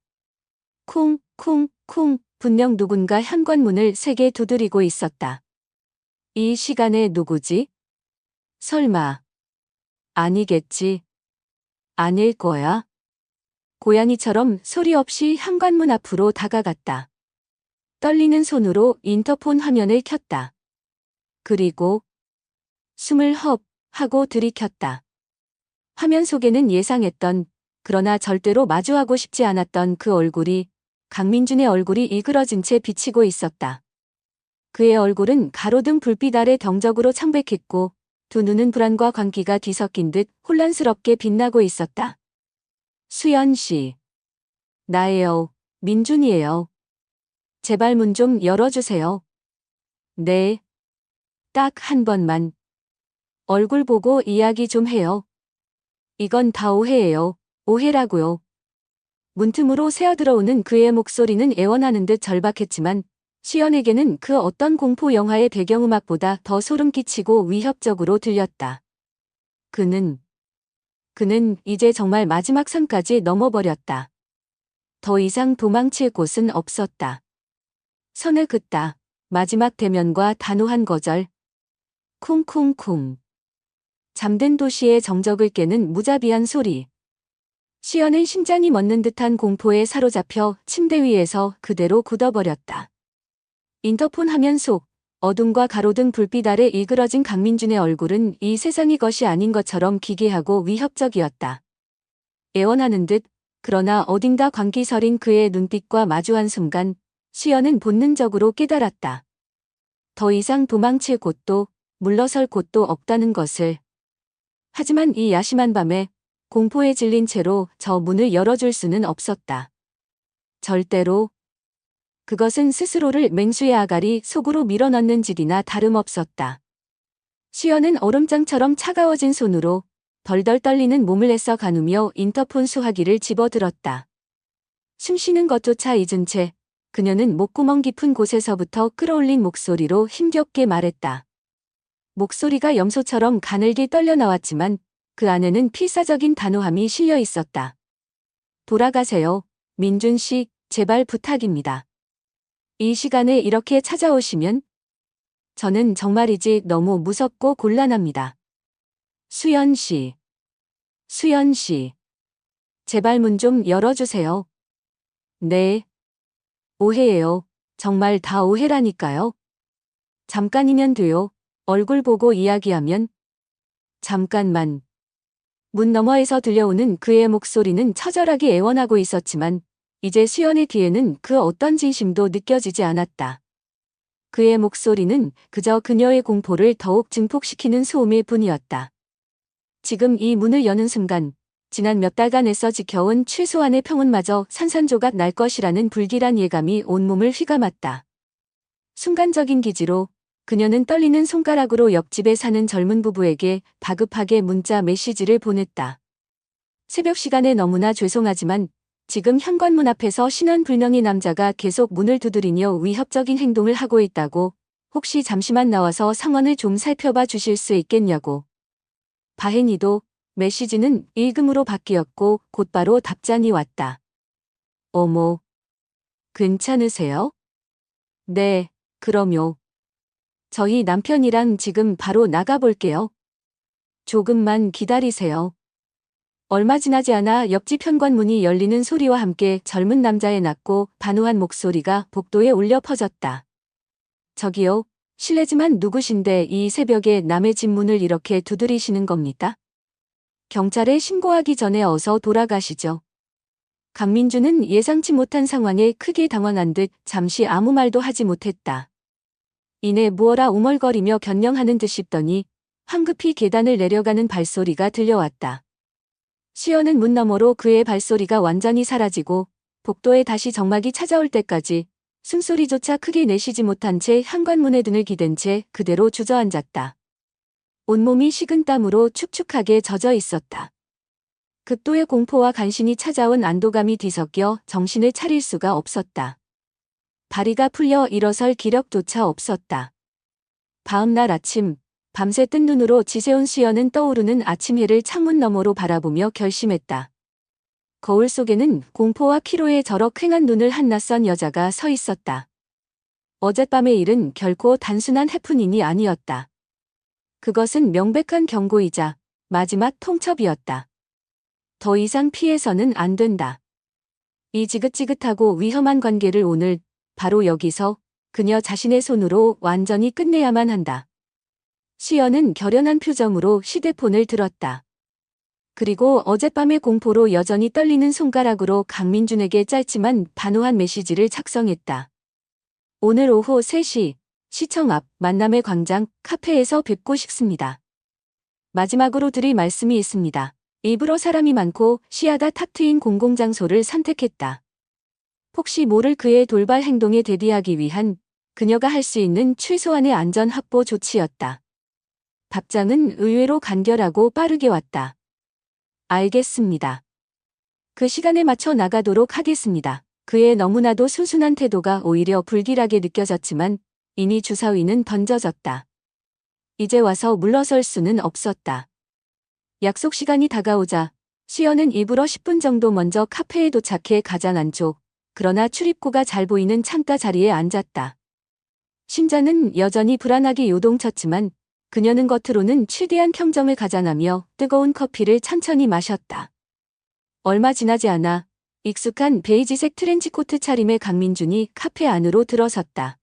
쿵, 쿵, 쿵, 분명 누군가 현관문을 세게 두드리고 있었다. 이 시간에 누구지? 설마. 아니겠지. 아닐 거야. 고양이처럼 소리 없이 현관문 앞으로 다가갔다. 떨리는 손으로 인터폰 화면을 켰다. 그리고 숨을 헙 하고 들이켰다. 화면 속에는 예상했던, 그러나 절대로 마주하고 싶지 않았던 그 얼굴이, 강민준의 얼굴이 일그러진 채 비치고 있었다. 그의 얼굴은 가로등 불빛 아래 정적으로 창백했고 두 눈은 불안과 광기가 뒤섞인 듯 혼란스럽게 빛나고 있었다. 수연 씨. 나예요. 민준이에요. 제발 문 좀 열어주세요. 네. 딱 한 번만. 얼굴 보고 이야기 좀 해요. 이건 다 오해예요. 오해라고요. 문틈으로 새어들어오는 그의 목소리는 애원하는 듯 절박했지만 시연에게는 그 어떤 공포 영화의 배경음악보다 더 소름 끼치고 위협적으로 들렸다. 그는 이제 정말 마지막 선까지 넘어버렸다. 더 이상 도망칠 곳은 없었다. 선을 긋다. 마지막 대면과 단호한 거절. 쿵쿵쿵. 잠든 도시의 정적을 깨는 무자비한 소리. 시연은 심장이 멎는 듯한 공포에 사로잡혀 침대 위에서 그대로 굳어버렸다. 인터폰 화면 속 어둠과 가로등 불빛 아래 일그러진 강민준의 얼굴은 이 세상이 것이 아닌 것처럼 기괴하고 위협적이었다. 애원하는 듯 그러나 어딘가 광기 서린 그의 눈빛과 마주한 순간 시연은 본능적으로 깨달았다. 더 이상 도망칠 곳도 물러설 곳도 없다는 것을. 하지만 이 야심한 밤에 공포에 질린 채로 저 문을 열어줄 수는 없었다. 절대로. 그것은 스스로를 맹수의 아가리 속으로 밀어넣는 질이나 다름없었다. 시연은 얼음장처럼 차가워진 손으로 덜덜 떨리는 몸을 애써 가누며 인터폰 수화기를 집어들었다. 숨쉬는 것조차 잊은 채 그녀는 목구멍 깊은 곳에서부터 끌어올린 목소리로 힘겹게 말했다. 목소리가 염소처럼 가늘게 떨려 나왔지만 그 안에는 필사적인 단호함이 실려 있었다. 돌아가세요. 민준 씨, 제발 부탁입니다. 이 시간에 이렇게 찾아오시면 저는 정말이지 너무 무섭고 곤란합니다. 수연 씨. 수연 씨. 제발 문 좀 열어주세요. 네. 오해예요. 정말 다 오해라니까요. 잠깐이면 돼요. 얼굴 보고 이야기하면. 잠깐만. 문 너머에서 들려오는 그의 목소리는 처절하게 애원하고 있었지만 이제 수연의 뒤에는 그 어떤 진심도 느껴지지 않았다. 그의 목소리는 그저 그녀의 공포를 더욱 증폭시키는 소음일 뿐이었다. 지금 이 문을 여는 순간 지난 몇 달간 애써 지켜온 최소한의 평온마저 산산조각 날 것이라는 불길한 예감이 온몸을 휘감았다. 순간적인 기지로 그녀는 떨리는 손가락으로 옆집에 사는 젊은 부부에게 다급하게 문자 메시지를 보냈다. 새벽 시간에 너무나 죄송하지만 지금 현관문 앞에서 신원불명의 남자가 계속 문을 두드리며 위협적인 행동을 하고 있다고. 혹시 잠시만 나와서 상황을 좀 살펴봐 주실 수 있겠냐고. 다행히도 메시지는 읽음으로 바뀌었고 곧바로 답장이 왔다. 어머. 괜찮으세요? 네, 그럼요. 저희 남편이랑 지금 바로 나가볼게요. 조금만 기다리세요. 얼마 지나지 않아 옆집 현관문이 열리는 소리와 함께 젊은 남자의 낮고 단호한 목소리가 복도에 울려 퍼졌다. 저기요, 실례지만 누구신데 이 새벽에 남의 집 문을 이렇게 두드리시는 겁니까? 경찰에 신고하기 전에 어서 돌아가시죠. 강민주는 예상치 못한 상황에 크게 당황한 듯 잠시 아무 말도 하지 못했다. 이내 무어라 우물거리며 변명하는 듯 싶더니 황급히 계단을 내려가는 발소리가 들려왔다. 시연은 문 너머로 그의 발소리가 완전히 사라지고 복도에 다시 정막이 찾아올 때까지 숨소리조차 크게 내쉬지 못한 채 현관문에 등을 기댄 채 그대로 주저앉았다. 온몸이 식은땀으로 축축하게 젖어 있었다. 극도의 공포와 간신히 찾아온 안도감이 뒤섞여 정신을 차릴 수가 없었다. 다리가 풀려 일어설 기력조차 없었다. 다음 날 아침, 밤새 뜬 눈으로 지새운 시연은 떠오르는 아침 해를 창문 너머로 바라보며 결심했다. 거울 속에는 공포와 피로에 절어 퀭한 눈을 한 낯선 여자가 서 있었다. 어젯밤의 일은 결코 단순한 해프닝이 아니었다. 그것은 명백한 경고이자 마지막 통첩이었다. 더 이상 피해서는 안 된다. 이 지긋지긋하고 위험한 관계를 오늘 바로 여기서 그녀 자신의 손으로 완전히 끝내야만 한다. 시연은 결연한 표정으로 휴대폰을 들었다. 그리고 어젯밤의 공포로 여전히 떨리는 손가락으로 강민준에게 짧지만 단호한 메시지를 작성했다. 오늘 오후 3시 시청 앞 만남의 광장 카페에서 뵙고 싶습니다. 마지막으로 드릴 말씀이 있습니다. 일부러 사람이 많고 시야가 탁 트인 공공장소를 선택했다. 혹시 모를 그의 돌발 행동에 대비하기 위한 그녀가 할 수 있는 최소한의 안전 확보 조치였다. 답장은 의외로 간결하고 빠르게 왔다. 알겠습니다. 그 시간에 맞춰 나가도록 하겠습니다. 그의 너무나도 순순한 태도가 오히려 불길하게 느껴졌지만 이미 주사위는 던져졌다. 이제 와서 물러설 수는 없었다. 약속 시간이 다가오자 수연은 일부러 10분 정도 먼저 카페에 도착해 가장 안쪽, 그러나 출입구가 잘 보이는 창가 자리에 앉았다. 심장은 여전히 불안하게 요동쳤지만 그녀는 겉으로는 최대한 평정을 가장하며 뜨거운 커피를 천천히 마셨다. 얼마 지나지 않아 익숙한 베이지색 트렌치코트 차림의 강민준이 카페 안으로 들어섰다.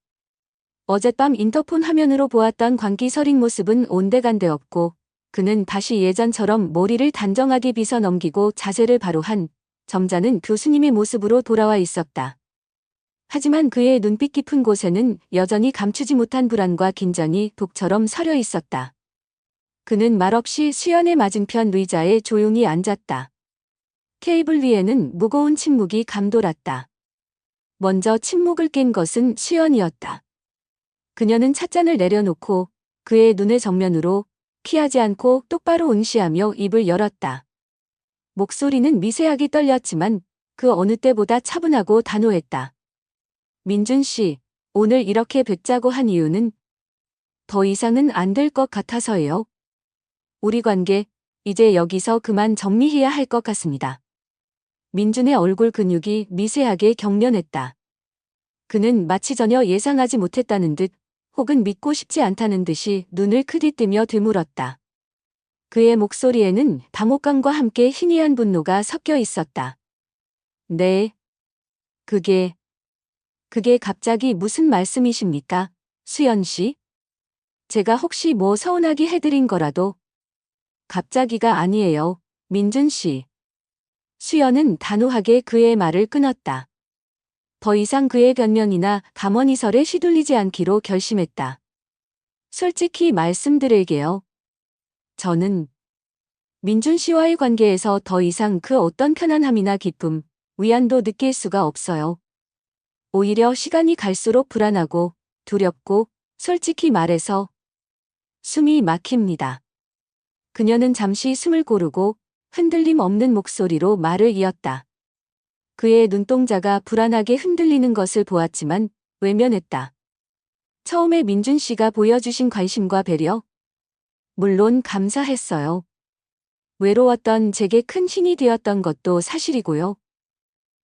어젯밤 인터폰 화면으로 보았던 광기 서린 모습은 온데간데 없고 그는 다시 예전처럼 머리를 단정하게 빗어 넘기고 자세를 바로 한 점잖은 교수님의 모습으로 돌아와 있었다. 하지만 그의 눈빛 깊은 곳에는 여전히 감추지 못한 불안과 긴장이 독처럼 서려 있었다. 그는 말없이 수연의 맞은편 의자에 조용히 앉았다. 테이블 위에는 무거운 침묵이 감돌았다. 먼저 침묵을 깬 것은 수연이었다. 그녀는 찻잔을 내려놓고 그의 눈을 정면으로 피하지 않고 똑바로 응시하며 입을 열었다. 목소리는 미세하게 떨렸지만 그 어느 때보다 차분하고 단호했다. 민준 씨, 오늘 이렇게 뵙자고 한 이유는 더 이상은 안 될 것 같아서예요. 우리 관계, 이제 여기서 그만 정리해야 할 것 같습니다. 민준의 얼굴 근육이 미세하게 경련했다. 그는 마치 전혀 예상하지 못했다는 듯 혹은 믿고 싶지 않다는 듯이 눈을 크게 뜨며 되물었다. 그의 목소리에는 당혹감과 함께 희미한 분노가 섞여 있었다. 네. 그게 갑자기 무슨 말씀이십니까, 수연 씨? 제가 혹시 뭐 서운하게 해드린 거라도? 갑자기가 아니에요, 민준 씨. 수연은 단호하게 그의 말을 끊었다. 더 이상 그의 변명이나 감언이설에 휘둘리지 않기로 결심했다. 솔직히 말씀드릴게요. 저는 민준 씨와의 관계에서 더 이상 그 어떤 편안함이나 기쁨, 위안도 느낄 수가 없어요. 오히려 시간이 갈수록 불안하고 두렵고 솔직히 말해서 숨이 막힙니다. 그녀는 잠시 숨을 고르고 흔들림 없는 목소리로 말을 이었다. 그의 눈동자가 불안하게 흔들리는 것을 보았지만 외면했다. 처음에 민준 씨가 보여주신 관심과 배려, 물론 감사했어요. 외로웠던 제게 큰 힘이 되었던 것도 사실이고요.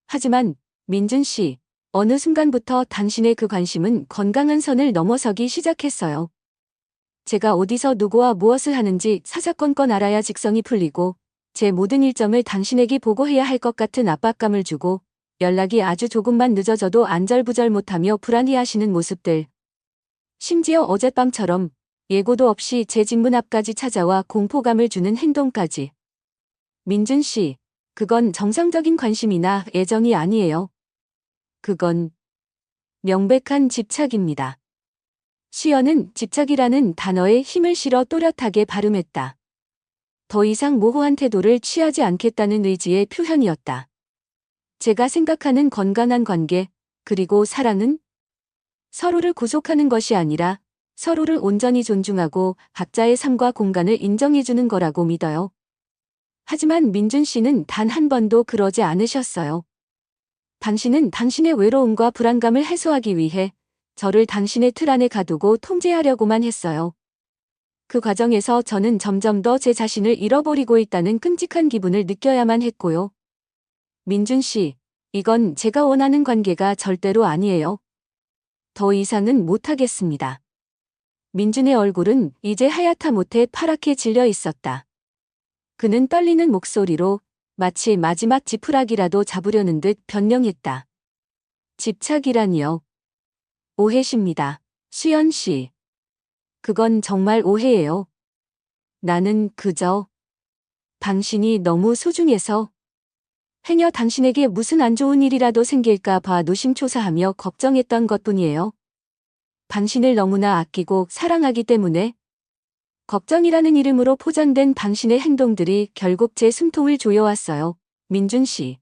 하지만 민준 씨, 어느 순간부터 당신의 그 관심은 건강한 선을 넘어서기 시작했어요. 제가 어디서 누구와 무엇을 하는지 사사건건 알아야 직성이 풀리고 제 모든 일정을 당신에게 보고해야 할 것 같은 압박감을 주고 연락이 아주 조금만 늦어져도 안절부절 못하며 불안해하시는 모습들. 심지어 어젯밤처럼 예고도 없이 제 집문 앞까지 찾아와 공포감을 주는 행동까지. 민준 씨, 그건 정상적인 관심이나 애정이 아니에요. 그건 명백한 집착입니다. 수연은 집착이라는 단어에 힘을 실어 또렷하게 발음했다. 더 이상 모호한 태도를 취하지 않겠다는 의지의 표현이었다. 제가 생각하는 건강한 관계, 그리고 사랑은 서로를 구속하는 것이 아니라 서로를 온전히 존중하고 각자의 삶과 공간을 인정해주는 거라고 믿어요. 하지만 민준 씨는 단 한 번도 그러지 않으셨어요. 당신은 당신의 외로움과 불안감을 해소하기 위해 저를 당신의 틀 안에 가두고 통제하려고만 했어요. 그 과정에서 저는 점점 더 제 자신을 잃어버리고 있다는 끔찍한 기분을 느껴야만 했고요. 민준 씨, 이건 제가 원하는 관계가 절대로 아니에요. 더 이상은 못하겠습니다. 민준의 얼굴은 이제 하얗다 못해 파랗게 질려 있었다. 그는 떨리는 목소리로 마치 마지막 지푸라기라도 잡으려는 듯 변명했다. 집착이라니요. 오해십니다, 수연 씨. 그건 정말 오해예요. 나는 그저 당신이 너무 소중해서 행여 당신에게 무슨 안 좋은 일이라도 생길까 봐 노심초사하며 걱정했던 것뿐이에요. 당신을 너무나 아끼고 사랑하기 때문에. 걱정이라는 이름으로 포장된 당신의 행동들이 결국 제 숨통을 조여왔어요. 민준 씨.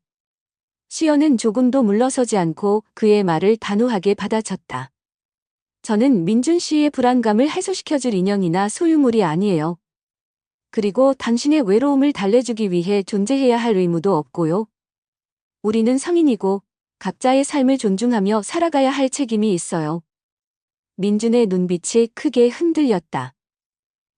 수연은 조금도 물러서지 않고 그의 말을 단호하게 받아쳤다. 저는 민준 씨의 불안감을 해소시켜줄 인형이나 소유물이 아니에요. 그리고 당신의 외로움을 달래주기 위해 존재해야 할 의무도 없고요. 우리는 성인이고 각자의 삶을 존중하며 살아가야 할 책임이 있어요. 민준의 눈빛이 크게 흔들렸다.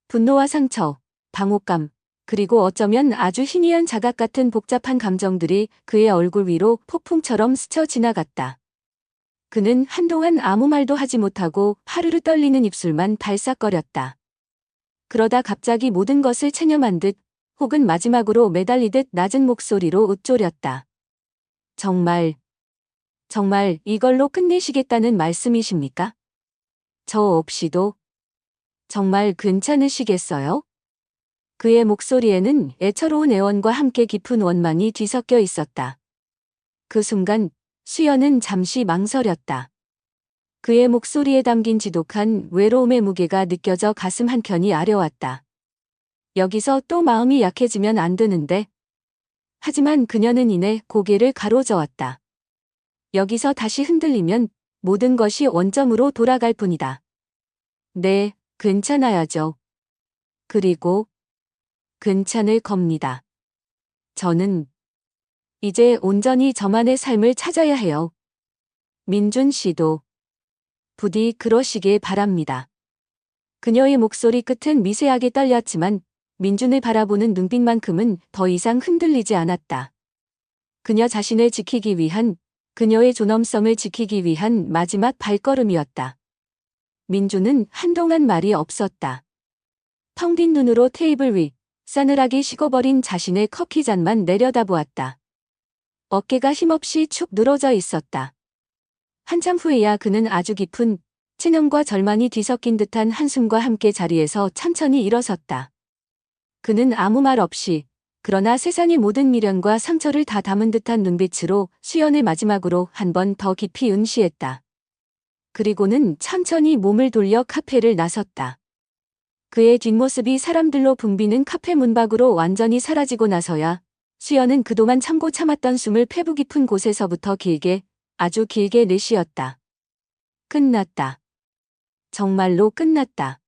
분노와 상처, 당혹감, 그리고 어쩌면 아주 희미한 자각 같은 복잡한 감정들이 그의 얼굴 위로 폭풍처럼 스쳐 지나갔다. 그는 한동안 아무 말도 하지 못하고 하르르 떨리는 입술만 발싹거렸다. 그러다 갑자기 모든 것을 체념한 듯 혹은 마지막으로 매달리듯 낮은 목소리로 읊조렸다. 정말 이걸로 끝내시겠다는 말씀이십니까? 저 없이도 정말 괜찮으시겠어요? 그의 목소리에는 애처로운 애원과 함께 깊은 원망이 뒤섞여 있었다. 그 순간 수연은 잠시 망설였다. 그의 목소리에 담긴 지독한 외로움의 무게가 느껴져 가슴 한켠이 아려왔다. 여기서 또 마음이 약해지면 안 되는데. 하지만 그녀는 이내 고개를 가로저었다. 여기서 다시 흔들리면 모든 것이 원점으로 돌아갈 뿐이다. 네, 괜찮아야죠. 그리고 괜찮을 겁니다. 저는 이제 온전히 저만의 삶을 찾아야 해요. 민준 씨도 부디 그러시길 바랍니다. 그녀의 목소리 끝은 미세하게 떨렸지만 민준을 바라보는 눈빛만큼은 더 이상 흔들리지 않았다. 그녀 자신을 지키기 위한, 그녀의 존엄성을 지키기 위한 마지막 발걸음이었다. 민준은 한동안 말이 없었다. 텅 빈 눈으로 테이블 위, 싸늘하게 식어버린 자신의 커피잔만 내려다보았다. 어깨가 힘없이 축 늘어져 있었다. 한참 후에야 그는 아주 깊은 체념과 절망이 뒤섞인 듯한 한숨과 함께 자리에서 천천히 일어섰다. 그는 아무 말 없이, 그러나 세상의 모든 미련과 상처를 다 담은 듯한 눈빛으로 수연을 마지막으로 한 번 더 깊이 응시했다. 그리고는 천천히 몸을 돌려 카페를 나섰다. 그의 뒷모습이 사람들로 붐비는 카페 문 밖으로 완전히 사라지고 나서야 수연은 그동안 참고 참았던 숨을 폐부 깊은 곳에서부터 길게, 아주 길게 내쉬었다. 끝났다. 정말로 끝났다.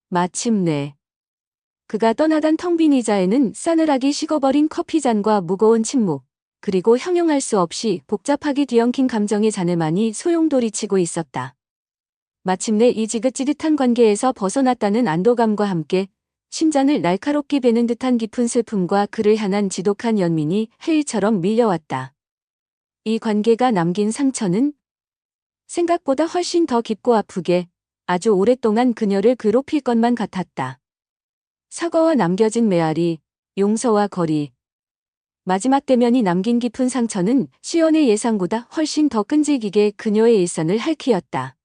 마침내. 그가 떠나던 텅 빈 의자에는 싸늘하게 식어버린 커피잔과 무거운 침묵, 그리고 형용할 수 없이 복잡하게 뒤엉킨 감정의 잔해만이 소용돌이치고 있었다. 마침내 이 지긋지긋한 관계에서 벗어났다는 안도감과 함께 심장을 날카롭게 베는 듯한 깊은 슬픔과 그를 향한 지독한 연민이 해일처럼 밀려왔다. 이 관계가 남긴 상처는 생각보다 훨씬 더 깊고 아프게 아주 오랫동안 그녀를 괴롭힐 것만 같았다. 사과와 남겨진 메아리, 용서와 거리. 마지막 대면이 남긴 깊은 상처는 수연의 예상보다 훨씬 더 끈질기게 그녀의 일선을 핥히었다.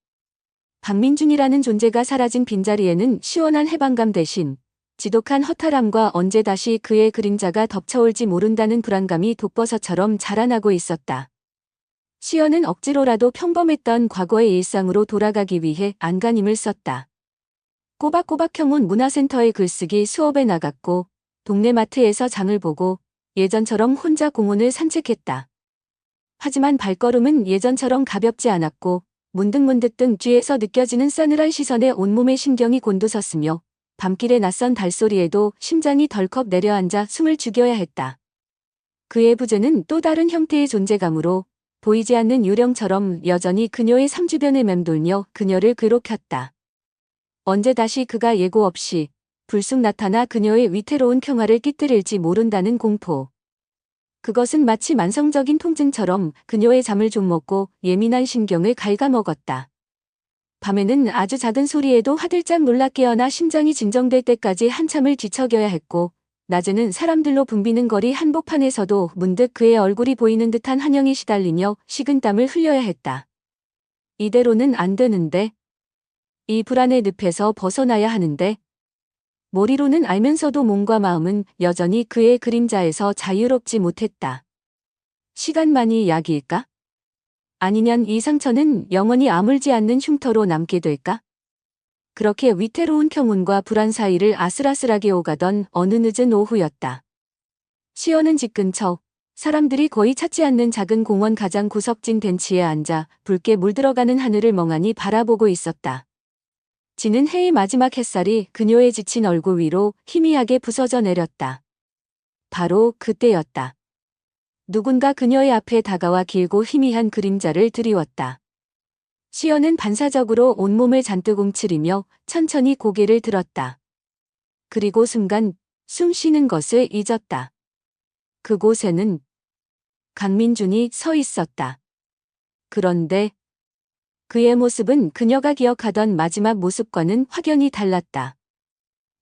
박민준이라는 존재가 사라진 빈자리에는 시원한 해방감 대신 지독한 허탈함과 언제 다시 그의 그림자가 덮쳐올지 모른다는 불안감이 독버섯처럼 자라나고 있었다. 수연은 억지로라도 평범했던 과거의 일상으로 돌아가기 위해 안간힘을 썼다. 꼬박꼬박 켜문 문화센터의 글쓰기 수업에 나갔고 동네 마트에서 장을 보고 예전처럼 혼자 공원을 산책했다. 하지만 발걸음은 예전처럼 가볍지 않았고 문득문득 등 뒤에서 느껴지는 싸늘한 시선에 온몸의 신경이 곤두섰으며 밤길의 낯선 발소리에도 심장이 덜컥 내려앉아 숨을 죽여야 했다. 그의 부재는 또 다른 형태의 존재감으로 보이지 않는 유령처럼 여전히 그녀의 삶주변을 맴돌며 그녀를 괴롭혔다. 언제 다시 그가 예고 없이 불쑥 나타나 그녀의 위태로운 평화를 깨뜨릴지 모른다는 공포. 그것은 마치 만성적인 통증처럼 그녀의 잠을 좀 먹고 예민한 신경을 갉아먹었다. 밤에는 아주 작은 소리에도 화들짝 놀라 깨어나 심장이 진정될 때까지 한참을 뒤척여야 했고, 낮에는 사람들로 붐비는 거리 한복판에서도 문득 그의 얼굴이 보이는 듯한 한영에 시달리며 식은땀을 흘려야 했다. 이대로는 안 되는데. 이 불안의 늪에서 벗어나야 하는데. 머리로는 알면서도 몸과 마음은 여전히 그의 그림자에서 자유롭지 못했다. 시간만이 약일까? 아니면 이 상처는 영원히 아물지 않는 흉터로 남게 될까? 그렇게 위태로운 평온과 불안 사이를 아슬아슬하게 오가던 어느 늦은 오후였다. 시연은 집 근처 사람들이 거의 찾지 않는 작은 공원 가장 구석진 벤치에 앉아 붉게 물들어가는 하늘을 멍하니 바라보고 있었다. 지는 해의 마지막 햇살이 그녀의 지친 얼굴 위로 희미하게 부서져 내렸다. 바로 그때였다. 누군가 그녀의 앞에 다가와 길고 희미한 그림자를 드리웠다. 시연은 반사적으로 온몸을 잔뜩 움츠리며 천천히 고개를 들었다. 그리고 순간 숨 쉬는 것을 잊었다. 그곳에는 강민준이 서 있었다. 그런데 그의 모습은 그녀가 기억하던 마지막 모습과는 확연히 달랐다.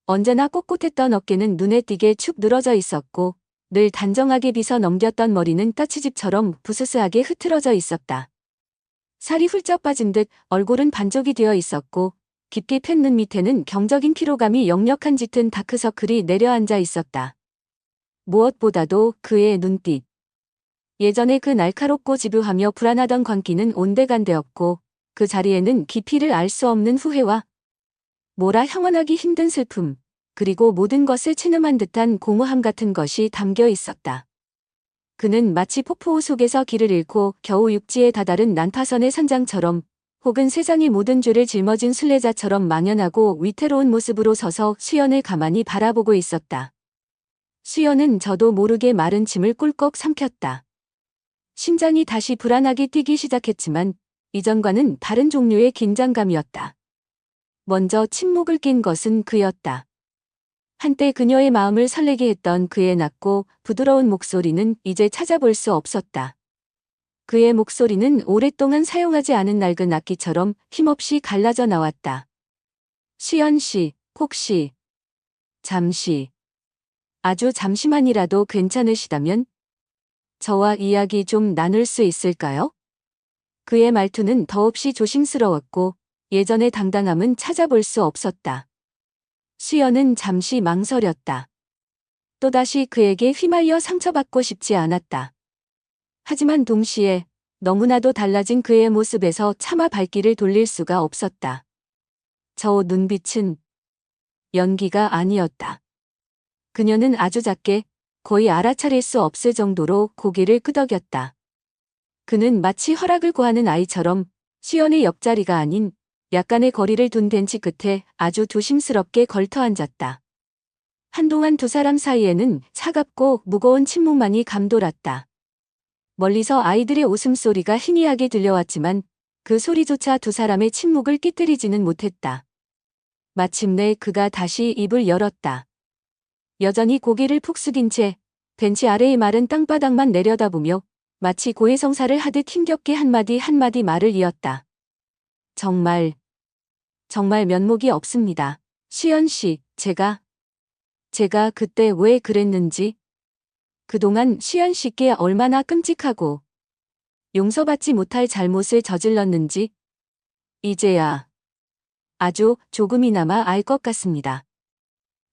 언제나 꼿꼿했던 어깨는 눈에 띄게 축 늘어져 있었고 늘 단정하게 빗어 넘겼던 머리는 떠치집처럼 부스스하게 흐트러져 있었다. 살이 훌쩍 빠진 듯 얼굴은 반쪽이 되어 있었고 깊게 팬 눈 밑에는 경적인 피로감이 역력한 짙은 다크서클이 내려앉아 있었다. 무엇보다도 그의 눈빛. 예전에 그 날카롭고 집요하며 불안하던 광기는 온데간데없고 그 자리에는 깊이를 알 수 없는 후회와 뭐라 형언하기 힘든 슬픔, 그리고 모든 것을 체념한 듯한 공허함 같은 것이 담겨 있었다. 그는 마치 폭포 속에서 길을 잃고 겨우 육지에 다다른 난파선의 선장처럼 혹은 세상의 모든 죄를 짊어진 순례자처럼 망연하고 위태로운 모습으로 서서 수연을 가만히 바라보고 있었다. 수연은 저도 모르게 마른 침을 꿀꺽 삼켰다. 심장이 다시 불안하게 뛰기 시작했지만 이전과는 다른 종류의 긴장감이었다. 먼저 침묵을 낀 것은 그였다. 한때 그녀의 마음을 설레게 했던 그의 낮고 부드러운 목소리는 이제 찾아볼 수 없었다. 그의 목소리는 오랫동안 사용하지 않은 낡은 악기처럼 힘없이 갈라져 나왔다. 수연 씨, 혹시 잠시, 아주 잠시만이라도 괜찮으시다면 저와 이야기 좀 나눌 수 있을까요? 그의 말투는 더없이 조심스러웠고 예전의 당당함은 찾아볼 수 없었다. 수연은 잠시 망설였다. 또다시 그에게 휘말려 상처받고 싶지 않았다. 하지만 동시에 너무나도 달라진 그의 모습에서 차마 발길을 돌릴 수가 없었다. 저 눈빛은 연기가 아니었다. 그녀는 아주 작게 거의 알아차릴 수 없을 정도로 고개를 끄덕였다. 그는 마치 허락을 구하는 아이처럼 수연의 옆자리가 아닌 약간의 거리를 둔 벤치 끝에 아주 조심스럽게 걸터 앉았다. 한동안 두 사람 사이에는 차갑고 무거운 침묵만이 감돌았다. 멀리서 아이들의 웃음소리가 희미하게 들려왔지만 그 소리조차 두 사람의 침묵을 깨뜨리지는 못했다. 마침내 그가 다시 입을 열었다. 여전히 고개를 푹 숙인 채 벤치 아래의 마른 땅바닥만 내려다보며 마치 고해성사를 하듯 힘겹게 한마디 한마디 말을 이었다. 정말 면목이 없습니다. 수연 씨, 제가 그때 왜 그랬는지, 그동안 수연 씨께 얼마나 끔찍하고 용서받지 못할 잘못을 저질렀는지 이제야 아주 조금이나마 알 것 같습니다.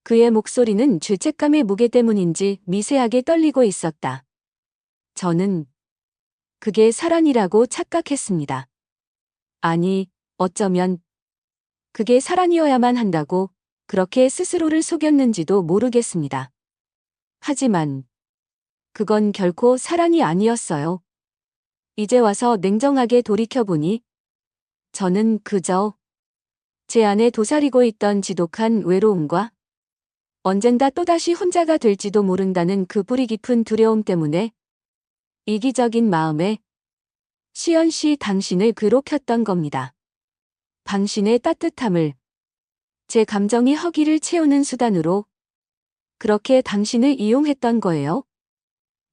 그의 목소리는 죄책감의 무게 때문인지 미세하게 떨리고 있었다. 저는 그게 사랑이라고 착각했습니다. 아니, 어쩌면 그게 사랑이어야만 한다고 그렇게 스스로를 속였는지도 모르겠습니다. 하지만 그건 결코 사랑이 아니었어요. 이제 와서 냉정하게 돌이켜보니 저는 그저 제 안에 도사리고 있던 지독한 외로움과 언젠가 또다시 혼자가 될지도 모른다는 그 뿌리 깊은 두려움 때문에 이기적인 마음에 수연 씨 당신을 괴롭혔던 겁니다. 당신의 따뜻함을, 제 감정이 허기를 채우는 수단으로 그렇게 당신을 이용했던 거예요.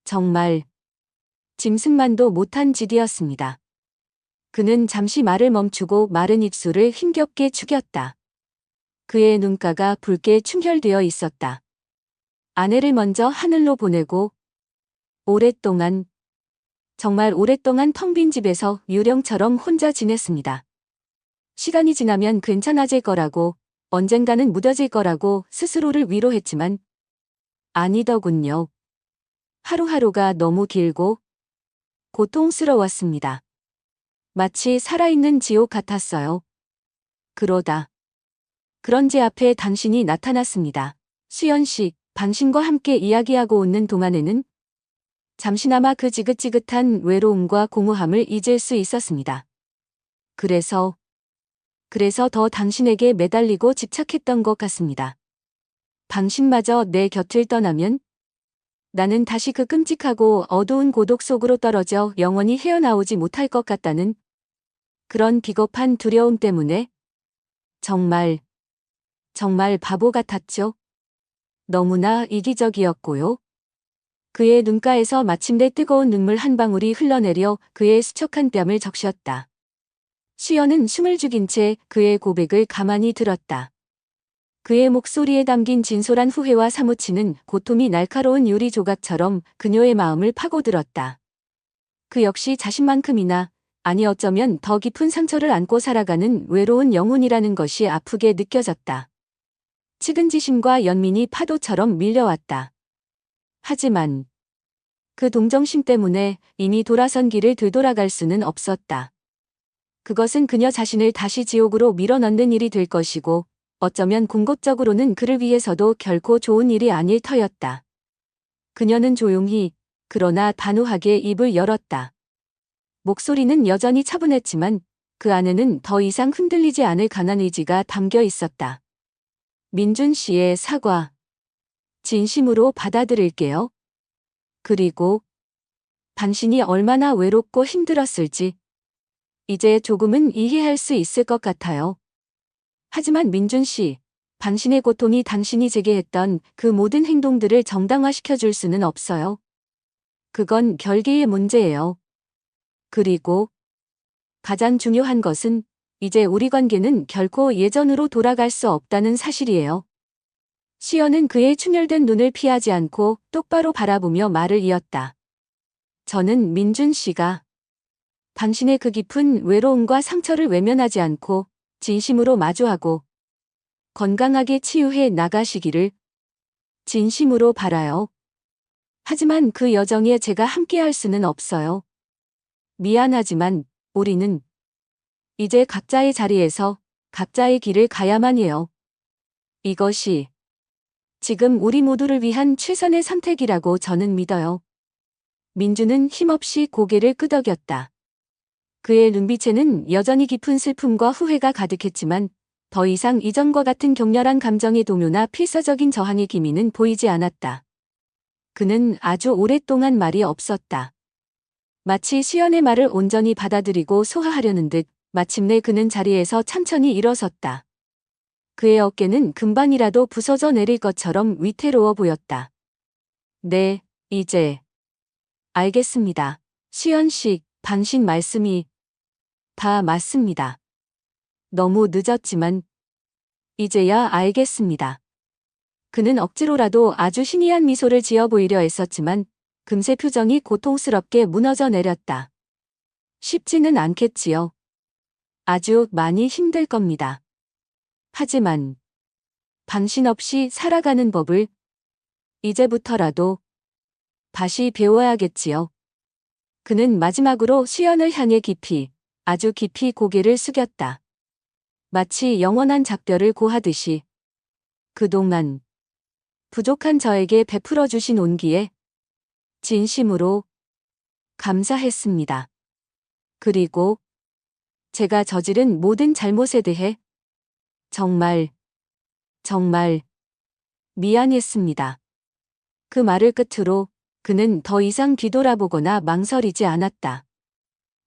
정말 짐승만도 못한 짓이었습니다. 그는 잠시 말을 멈추고 마른 입술을 힘겹게 축였다. 그의 눈가가 붉게 충혈되어 있었다. 아내를 먼저 하늘로 보내고 오랫동안, 정말 오랫동안 텅 빈 집에서 유령처럼 혼자 지냈습니다. 시간이 지나면 괜찮아질 거라고, 언젠가는 무뎌질 거라고 스스로를 위로했지만 아니더군요. 하루하루가 너무 길고 고통스러웠습니다. 마치 살아있는 지옥 같았어요. 그러다 그런 제 앞에 당신이 나타났습니다. 수연 씨, 당신과 함께 이야기하고 있는 동안에는 잠시나마 그 지긋지긋한 외로움과 공허함을 잊을 수 있었습니다. 그래서 더 당신에게 매달리고 집착했던 것 같습니다. 당신마저 내 곁을 떠나면 나는 다시 그 끔찍하고 어두운 고독 속으로 떨어져 영원히 헤어나오지 못할 것 같다는 그런 비겁한 두려움 때문에 정말 바보 같았죠. 너무나 이기적이었고요. 그의 눈가에서 마침내 뜨거운 눈물 한 방울이 흘러내려 그의 수척한 뺨을 적셨다. 수연은 숨을 죽인 채 그의 고백을 가만히 들었다. 그의 목소리에 담긴 진솔한 후회와 사무치는 고통이 날카로운 유리 조각처럼 그녀의 마음을 파고들었다. 그 역시 자신만큼이나, 아니 어쩌면 더 깊은 상처를 안고 살아가는 외로운 영혼이라는 것이 아프게 느껴졌다. 측은지심과 연민이 파도처럼 밀려왔다. 하지만 그 동정심 때문에 이미 돌아선 길을 되돌아갈 수는 없었다. 그것은 그녀 자신을 다시 지옥으로 밀어넣는 일이 될 것이고 어쩌면 궁극적으로는 그를 위해서도 결코 좋은 일이 아닐 터였다. 그녀는 조용히 그러나 단호하게 입을 열었다. 목소리는 여전히 차분했지만 그 안에는 더 이상 흔들리지 않을 강한 의지가 담겨 있었다. 민준 씨의 사과, 진심으로 받아들일게요. 그리고 당신이 얼마나 외롭고 힘들었을지 이제 조금은 이해할 수 있을 것 같아요. 하지만 민준 씨, 당신의 고통이 당신이 제게 했던 그 모든 행동들을 정당화시켜 줄 수는 없어요. 그건 별개의 문제예요. 그리고 가장 중요한 것은 이제 우리 관계는 결코 예전으로 돌아갈 수 없다는 사실이에요. 수연은 그의 충혈된 눈을 피하지 않고 똑바로 바라보며 말을 이었다. 저는 민준 씨가 당신의 그 깊은 외로움과 상처를 외면하지 않고 진심으로 마주하고 건강하게 치유해 나가시기를 진심으로 바라요. 하지만 그 여정에 제가 함께할 수는 없어요. 미안하지만 우리는 이제 각자의 자리에서 각자의 길을 가야만 해요. 이것이 지금 우리 모두를 위한 최선의 선택이라고 저는 믿어요. 민주는 힘없이 고개를 끄덕였다. 그의 눈빛에는 여전히 깊은 슬픔과 후회가 가득했지만 더 이상 이전과 같은 격렬한 감정의 동요나 필사적인 저항의 기미는 보이지 않았다. 그는 아주 오랫동안 말이 없었다. 마치 수연의 말을 온전히 받아들이고 소화하려는 듯 마침내 그는 자리에서 천천히 일어섰다. 그의 어깨는 금방이라도 부서져 내릴 것처럼 위태로워 보였다. 네, 이제 알겠습니다. 수연 씨, 당신 말씀이 다 맞습니다. 너무 늦었지만 이제야 알겠습니다. 그는 억지로라도 아주 희미한 미소를 지어 보이려 했었지만 금세 표정이 고통스럽게 무너져 내렸다. 쉽지는 않겠지요. 아주 많이 힘들 겁니다. 하지만 당신 없이 살아가는 법을 이제부터라도 다시 배워야겠지요. 그는 마지막으로 수연을 향해 깊이, 아주 깊이 고개를 숙였다. 마치 영원한 작별을 고하듯이 그동안 부족한 저에게 베풀어 주신 온기에 진심으로 감사했습니다. 그리고 제가 저지른 모든 잘못에 대해 정말 미안했습니다. 그 말을 끝으로 그는 더 이상 뒤돌아보거나 망설이지 않았다.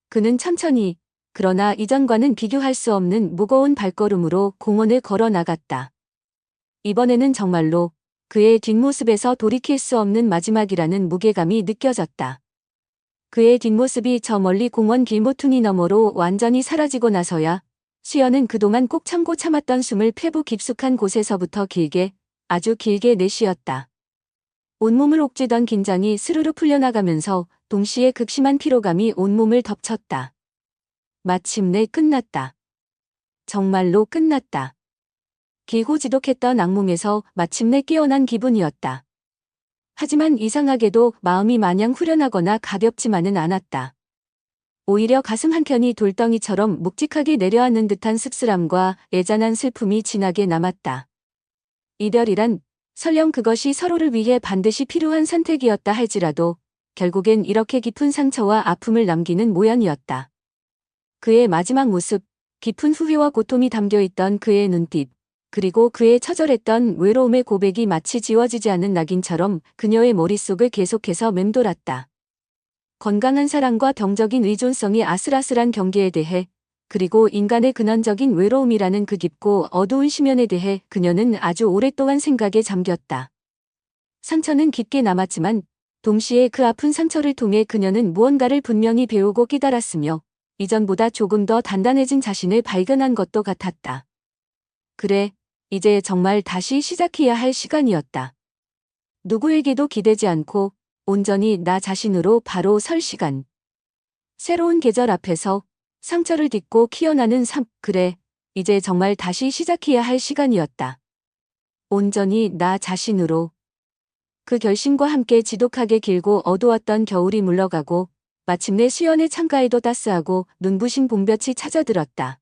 그는 천천히, 그러나 이전과는 비교할 수 없는 무거운 발걸음으로 공원을 걸어 나갔다. 이번에는 정말로 그의 뒷모습에서 돌이킬 수 없는 마지막이라는 무게감이 느껴졌다. 그의 뒷모습이 저 멀리 공원 길모퉁이 너머로 완전히 사라지고 나서야 수연은 그동안 꼭 참고 참았던 숨을 폐부 깊숙한 곳에서부터 길게, 아주 길게 내쉬었다. 온몸을 옥죄던 긴장이 스르르 풀려나가면서 동시에 극심한 피로감이 온몸을 덮쳤다. 마침내 끝났다. 정말로 끝났다. 길고 지독했던 악몽에서 마침내 깨어난 기분이었다. 하지만 이상하게도 마음이 마냥 후련하거나 가볍지만은 않았다. 오히려 가슴 한켠이 돌덩이처럼 묵직하게 내려앉는 듯한 씁쓸함과 애잔한 슬픔이 진하게 남았다. 이별이란 설령 그것이 서로를 위해 반드시 필요한 선택이었다 할지라도 결국엔 이렇게 깊은 상처와 아픔을 남기는 모양이었다. 그의 마지막 모습, 깊은 후회와 고통이 담겨있던 그의 눈빛, 그리고 그의 처절했던 외로움의 고백이 마치 지워지지 않는 낙인처럼 그녀의 머릿속을 계속해서 맴돌았다. 건강한 사랑과 병적인 의존성이 아슬아슬한 경계에 대해, 그리고 인간의 근원적인 외로움이라는 그 깊고 어두운 심연에 대해 그녀는 아주 오랫동안 생각에 잠겼다. 상처는 깊게 남았지만 동시에 그 아픈 상처를 통해 그녀는 무언가를 분명히 배우고 깨달았으며 이전보다 조금 더 단단해진 자신을 발견한 것도 같았다. 그래, 이제 정말 다시 시작해야 할 시간이었다. 누구에게도 기대지 않고 온전히 나 자신으로 바로 설 시간. 새로운 계절 앞에서 상처를 딛고 키어나는 삶, 그래, 이제 정말 다시 시작해야 할 시간이었다. 온전히 나 자신으로. 그 결심과 함께 지독하게 길고 어두웠던 겨울이 물러가고 마침내 수연의 창가에도 따스하고 눈부신 봄볕이 찾아들었다.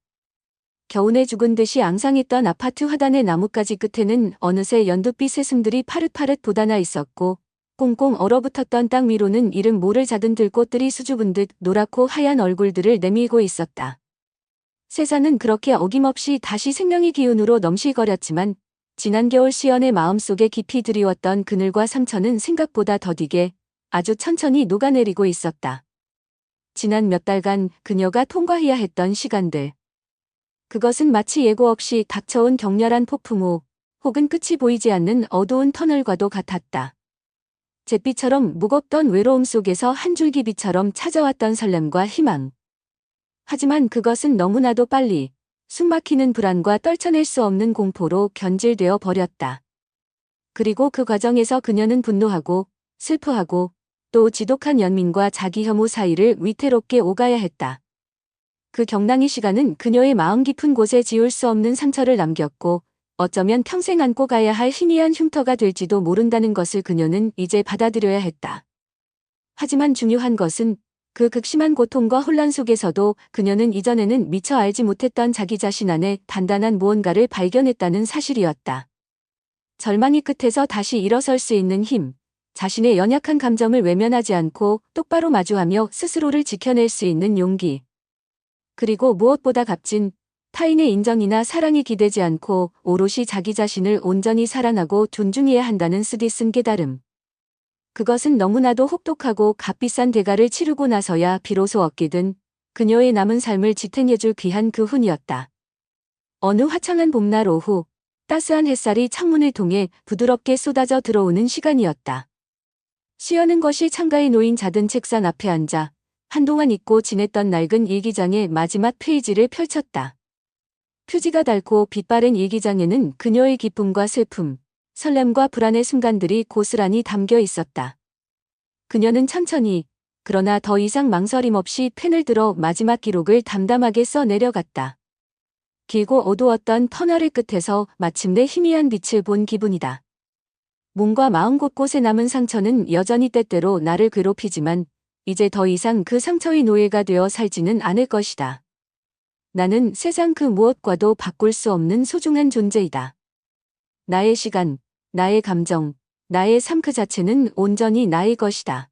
겨우내 죽은 듯이 앙상했던 아파트 화단의 나뭇가지 끝에는 어느새 연두빛 새순들이 파릇파릇 돋아나 있었고 꽁꽁 얼어붙었던 땅 위로는 이름 모를 작은 들꽃들이 수줍은 듯 노랗고 하얀 얼굴들을 내밀고 있었다. 세상은 그렇게 어김없이 다시 생명의 기운으로 넘실거렸지만 지난 겨울 시연의 마음속에 깊이 드리웠던 그늘과 상처는 생각보다 더디게 아주 천천히 녹아내리고 있었다. 지난 몇 달간 그녀가 통과해야 했던 시간들. 그것은 마치 예고 없이 닥쳐온 격렬한 폭풍우 혹은 끝이 보이지 않는 어두운 터널과도 같았다. 잿빛처럼 무겁던 외로움 속에서 한 줄기 빛처럼 찾아왔던 설렘과 희망. 하지만 그것은 너무나도 빨리 숨막히는 불안과 떨쳐낼 수 없는 공포로 견질되어 버렸다. 그리고 그 과정에서 그녀는 분노하고 슬퍼하고 또 지독한 연민과 자기 혐오 사이를 위태롭게 오가야 했다. 그 경랑의 시간은 그녀의 마음 깊은 곳에 지울 수 없는 상처를 남겼고 어쩌면 평생 안고 가야 할 희미한 흉터가 될지도 모른다는 것을 그녀는 이제 받아들여야 했다. 하지만 중요한 것은 그 극심한 고통과 혼란 속에서도 그녀는 이전에는 미처 알지 못했던 자기 자신 안에 단단한 무언가를 발견했다는 사실이었다. 절망의 끝에서 다시 일어설 수 있는 힘, 자신의 연약한 감정을 외면하지 않고 똑바로 마주하며 스스로를 지켜낼 수 있는 용기. 그리고 무엇보다 값진 타인의 인정이나 사랑이 기대지 않고 오롯이 자기 자신을 온전히 사랑하고 존중해야 한다는 쓰디쓴 깨달음. 그것은 너무나도 혹독하고 값비싼 대가를 치르고 나서야 비로소 얻게 된 그녀의 남은 삶을 지탱해줄 귀한 그 훈이었다. 어느 화창한 봄날 오후, 따스한 햇살이 창문을 통해 부드럽게 쏟아져 들어오는 시간이었다. 시연은 것이 창가에 놓인 작은 책상 앞에 앉아 한동안 잊고 지냈던 낡은 일기장의 마지막 페이지를 펼쳤다. 표지가 닳고 빛바랜 일기장에는 그녀의 기쁨과 슬픔, 설렘과 불안의 순간들이 고스란히 담겨 있었다. 그녀는 천천히, 그러나 더 이상 망설임 없이 펜을 들어 마지막 기록을 담담하게 써 내려갔다. 길고 어두웠던 터널의 끝에서 마침내 희미한 빛을 본 기분이다. 몸과 마음 곳곳에 남은 상처는 여전히 때때로 나를 괴롭히지만 이제 더 이상 그 상처의 노예가 되어 살지는 않을 것이다. 나는 세상 그 무엇과도 바꿀 수 없는 소중한 존재이다. 나의 시간, 나의 감정, 나의 삶 그 자체는 온전히 나의 것이다.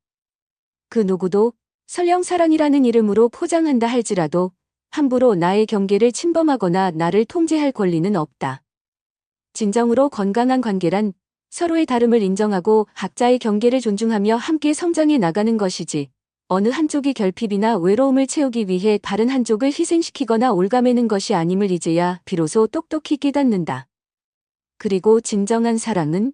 그 누구도 설령 사랑이라는 이름으로 포장한다 할지라도 함부로 나의 경계를 침범하거나 나를 통제할 권리는 없다. 진정으로 건강한 관계란 서로의 다름을 인정하고 각자의 경계를 존중하며 함께 성장해 나가는 것이지 어느 한쪽이 결핍이나 외로움을 채우기 위해 다른 한쪽을 희생시키거나 옭아매는 것이 아님을 이제야 비로소 똑똑히 깨닫는다. 그리고 진정한 사랑은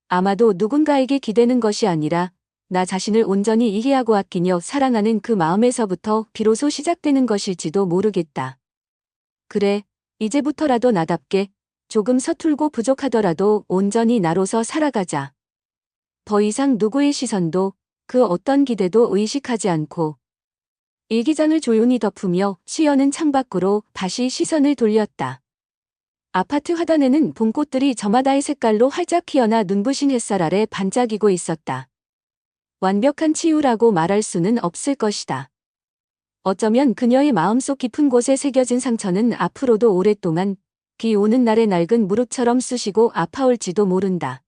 아마도 누군가에게 기대는 것이 아니라 나 자신을 온전히 이해하고 아끼며 사랑하는 그 마음에서부터 비로소 시작되는 것일지도 모르겠다. 그래, 이제부터라도 나답게 조금 서툴고 부족하더라도 온전히 나로서 살아가자. 더 이상 누구의 시선도 그 어떤 기대도 의식하지 않고. 일기장을 조용히 덮으며 시연은 창밖으로 다시 시선을 돌렸다. 아파트 화단에는 봄꽃들이 저마다의 색깔로 활짝 피어나 눈부신 햇살 아래 반짝이고 있었다. 완벽한 치유라고 말할 수는 없을 것이다. 어쩌면 그녀의 마음속 깊은 곳에 새겨진 상처는 앞으로도 오랫동안 비 오는 날의 낡은 무릎처럼 쑤시고 아파올지도 모른다.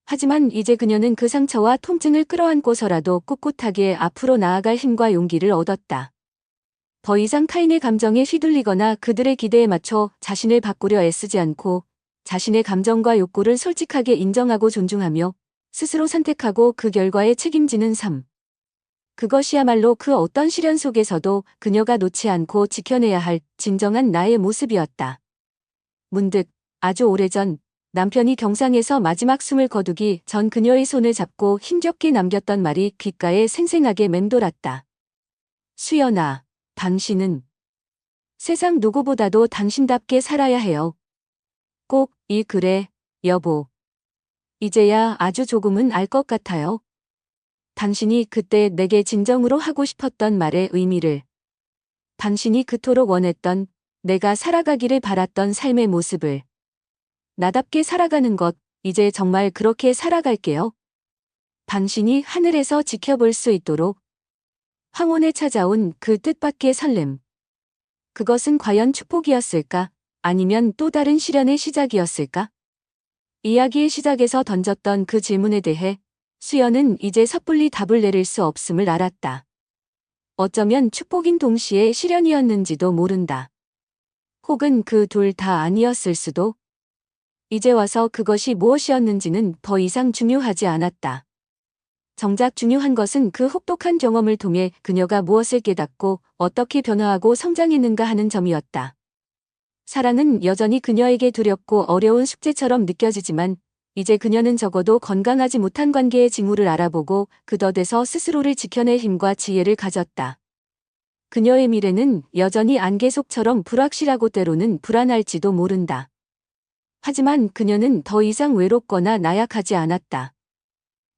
하지만 이제 그녀는 그 상처와 통증을 끌어안고서라도 꿋꿋하게 앞으로 나아갈 힘과 용기를 얻었다. 더 이상 타인의 감정에 휘둘리거나 그들의 기대에 맞춰 자신을 바꾸려 애쓰지 않고 자신의 감정과 욕구를 솔직하게 인정하고 존중하며 스스로 선택하고 그 결과에 책임지는 삶. 그것이야말로 그 어떤 시련 속에서도 그녀가 놓지 않고 지켜내야 할 진정한 나의 모습이었다. 문득 아주 오래전 남편이 경상에서 마지막 숨을 거두기 전 그녀의 손을 잡고 힘겹게 남겼던 말이 귓가에 생생하게 맴돌았다. 수연아, 당신은 세상 누구보다도 당신답게 살아야 해요. 꼭 그래, 여보. 이제야 아주 조금은 알 것 같아요. 당신이 그때 내게 진정으로 하고 싶었던 말의 의미를. 당신이 그토록 원했던, 내가 살아가기를 바랐던 삶의 모습을. 나답게 살아가는 것, 이제 정말 그렇게 살아갈게요. 당신이 하늘에서 지켜볼 수 있도록. 황혼에 찾아온 그 뜻밖의 설렘. 그것은 과연 축복이었을까? 아니면 또 다른 시련의 시작이었을까? 이야기의 시작에서 던졌던 그 질문에 대해 수연은 이제 섣불리 답을 내릴 수 없음을 알았다. 어쩌면 축복인 동시에 시련이었는지도 모른다. 혹은 그 둘 다 아니었을 수도. 이제 와서 그것이 무엇이었는지는 더 이상 중요하지 않았다. 정작 중요한 것은 그 혹독한 경험을 통해 그녀가 무엇을 깨닫고 어떻게 변화하고 성장했는가 하는 점이었다. 사랑은 여전히 그녀에게 두렵고 어려운 숙제처럼 느껴지지만 이제 그녀는 적어도 건강하지 못한 관계의 징후를 알아보고 그 덫에서 스스로를 지켜낼 힘과 지혜를 가졌다. 그녀의 미래는 여전히 안개 속처럼 불확실하고 때로는 불안할지도 모른다. 하지만 그녀는 더 이상 외롭거나 나약하지 않았다.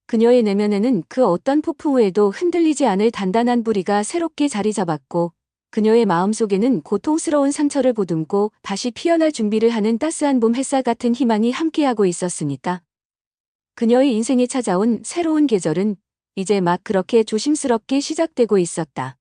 그녀의 내면에는 그 어떤 폭풍 후에도 흔들리지 않을 단단한 뿌리가 새롭게 자리 잡았고 그녀의 마음속에는 고통스러운 상처를 보듬고 다시 피어날 준비를 하는 따스한 봄 햇살 같은 희망이 함께하고 있었으니까. 그녀의 인생에 찾아온 새로운 계절은 이제 막 그렇게 조심스럽게 시작되고 있었다.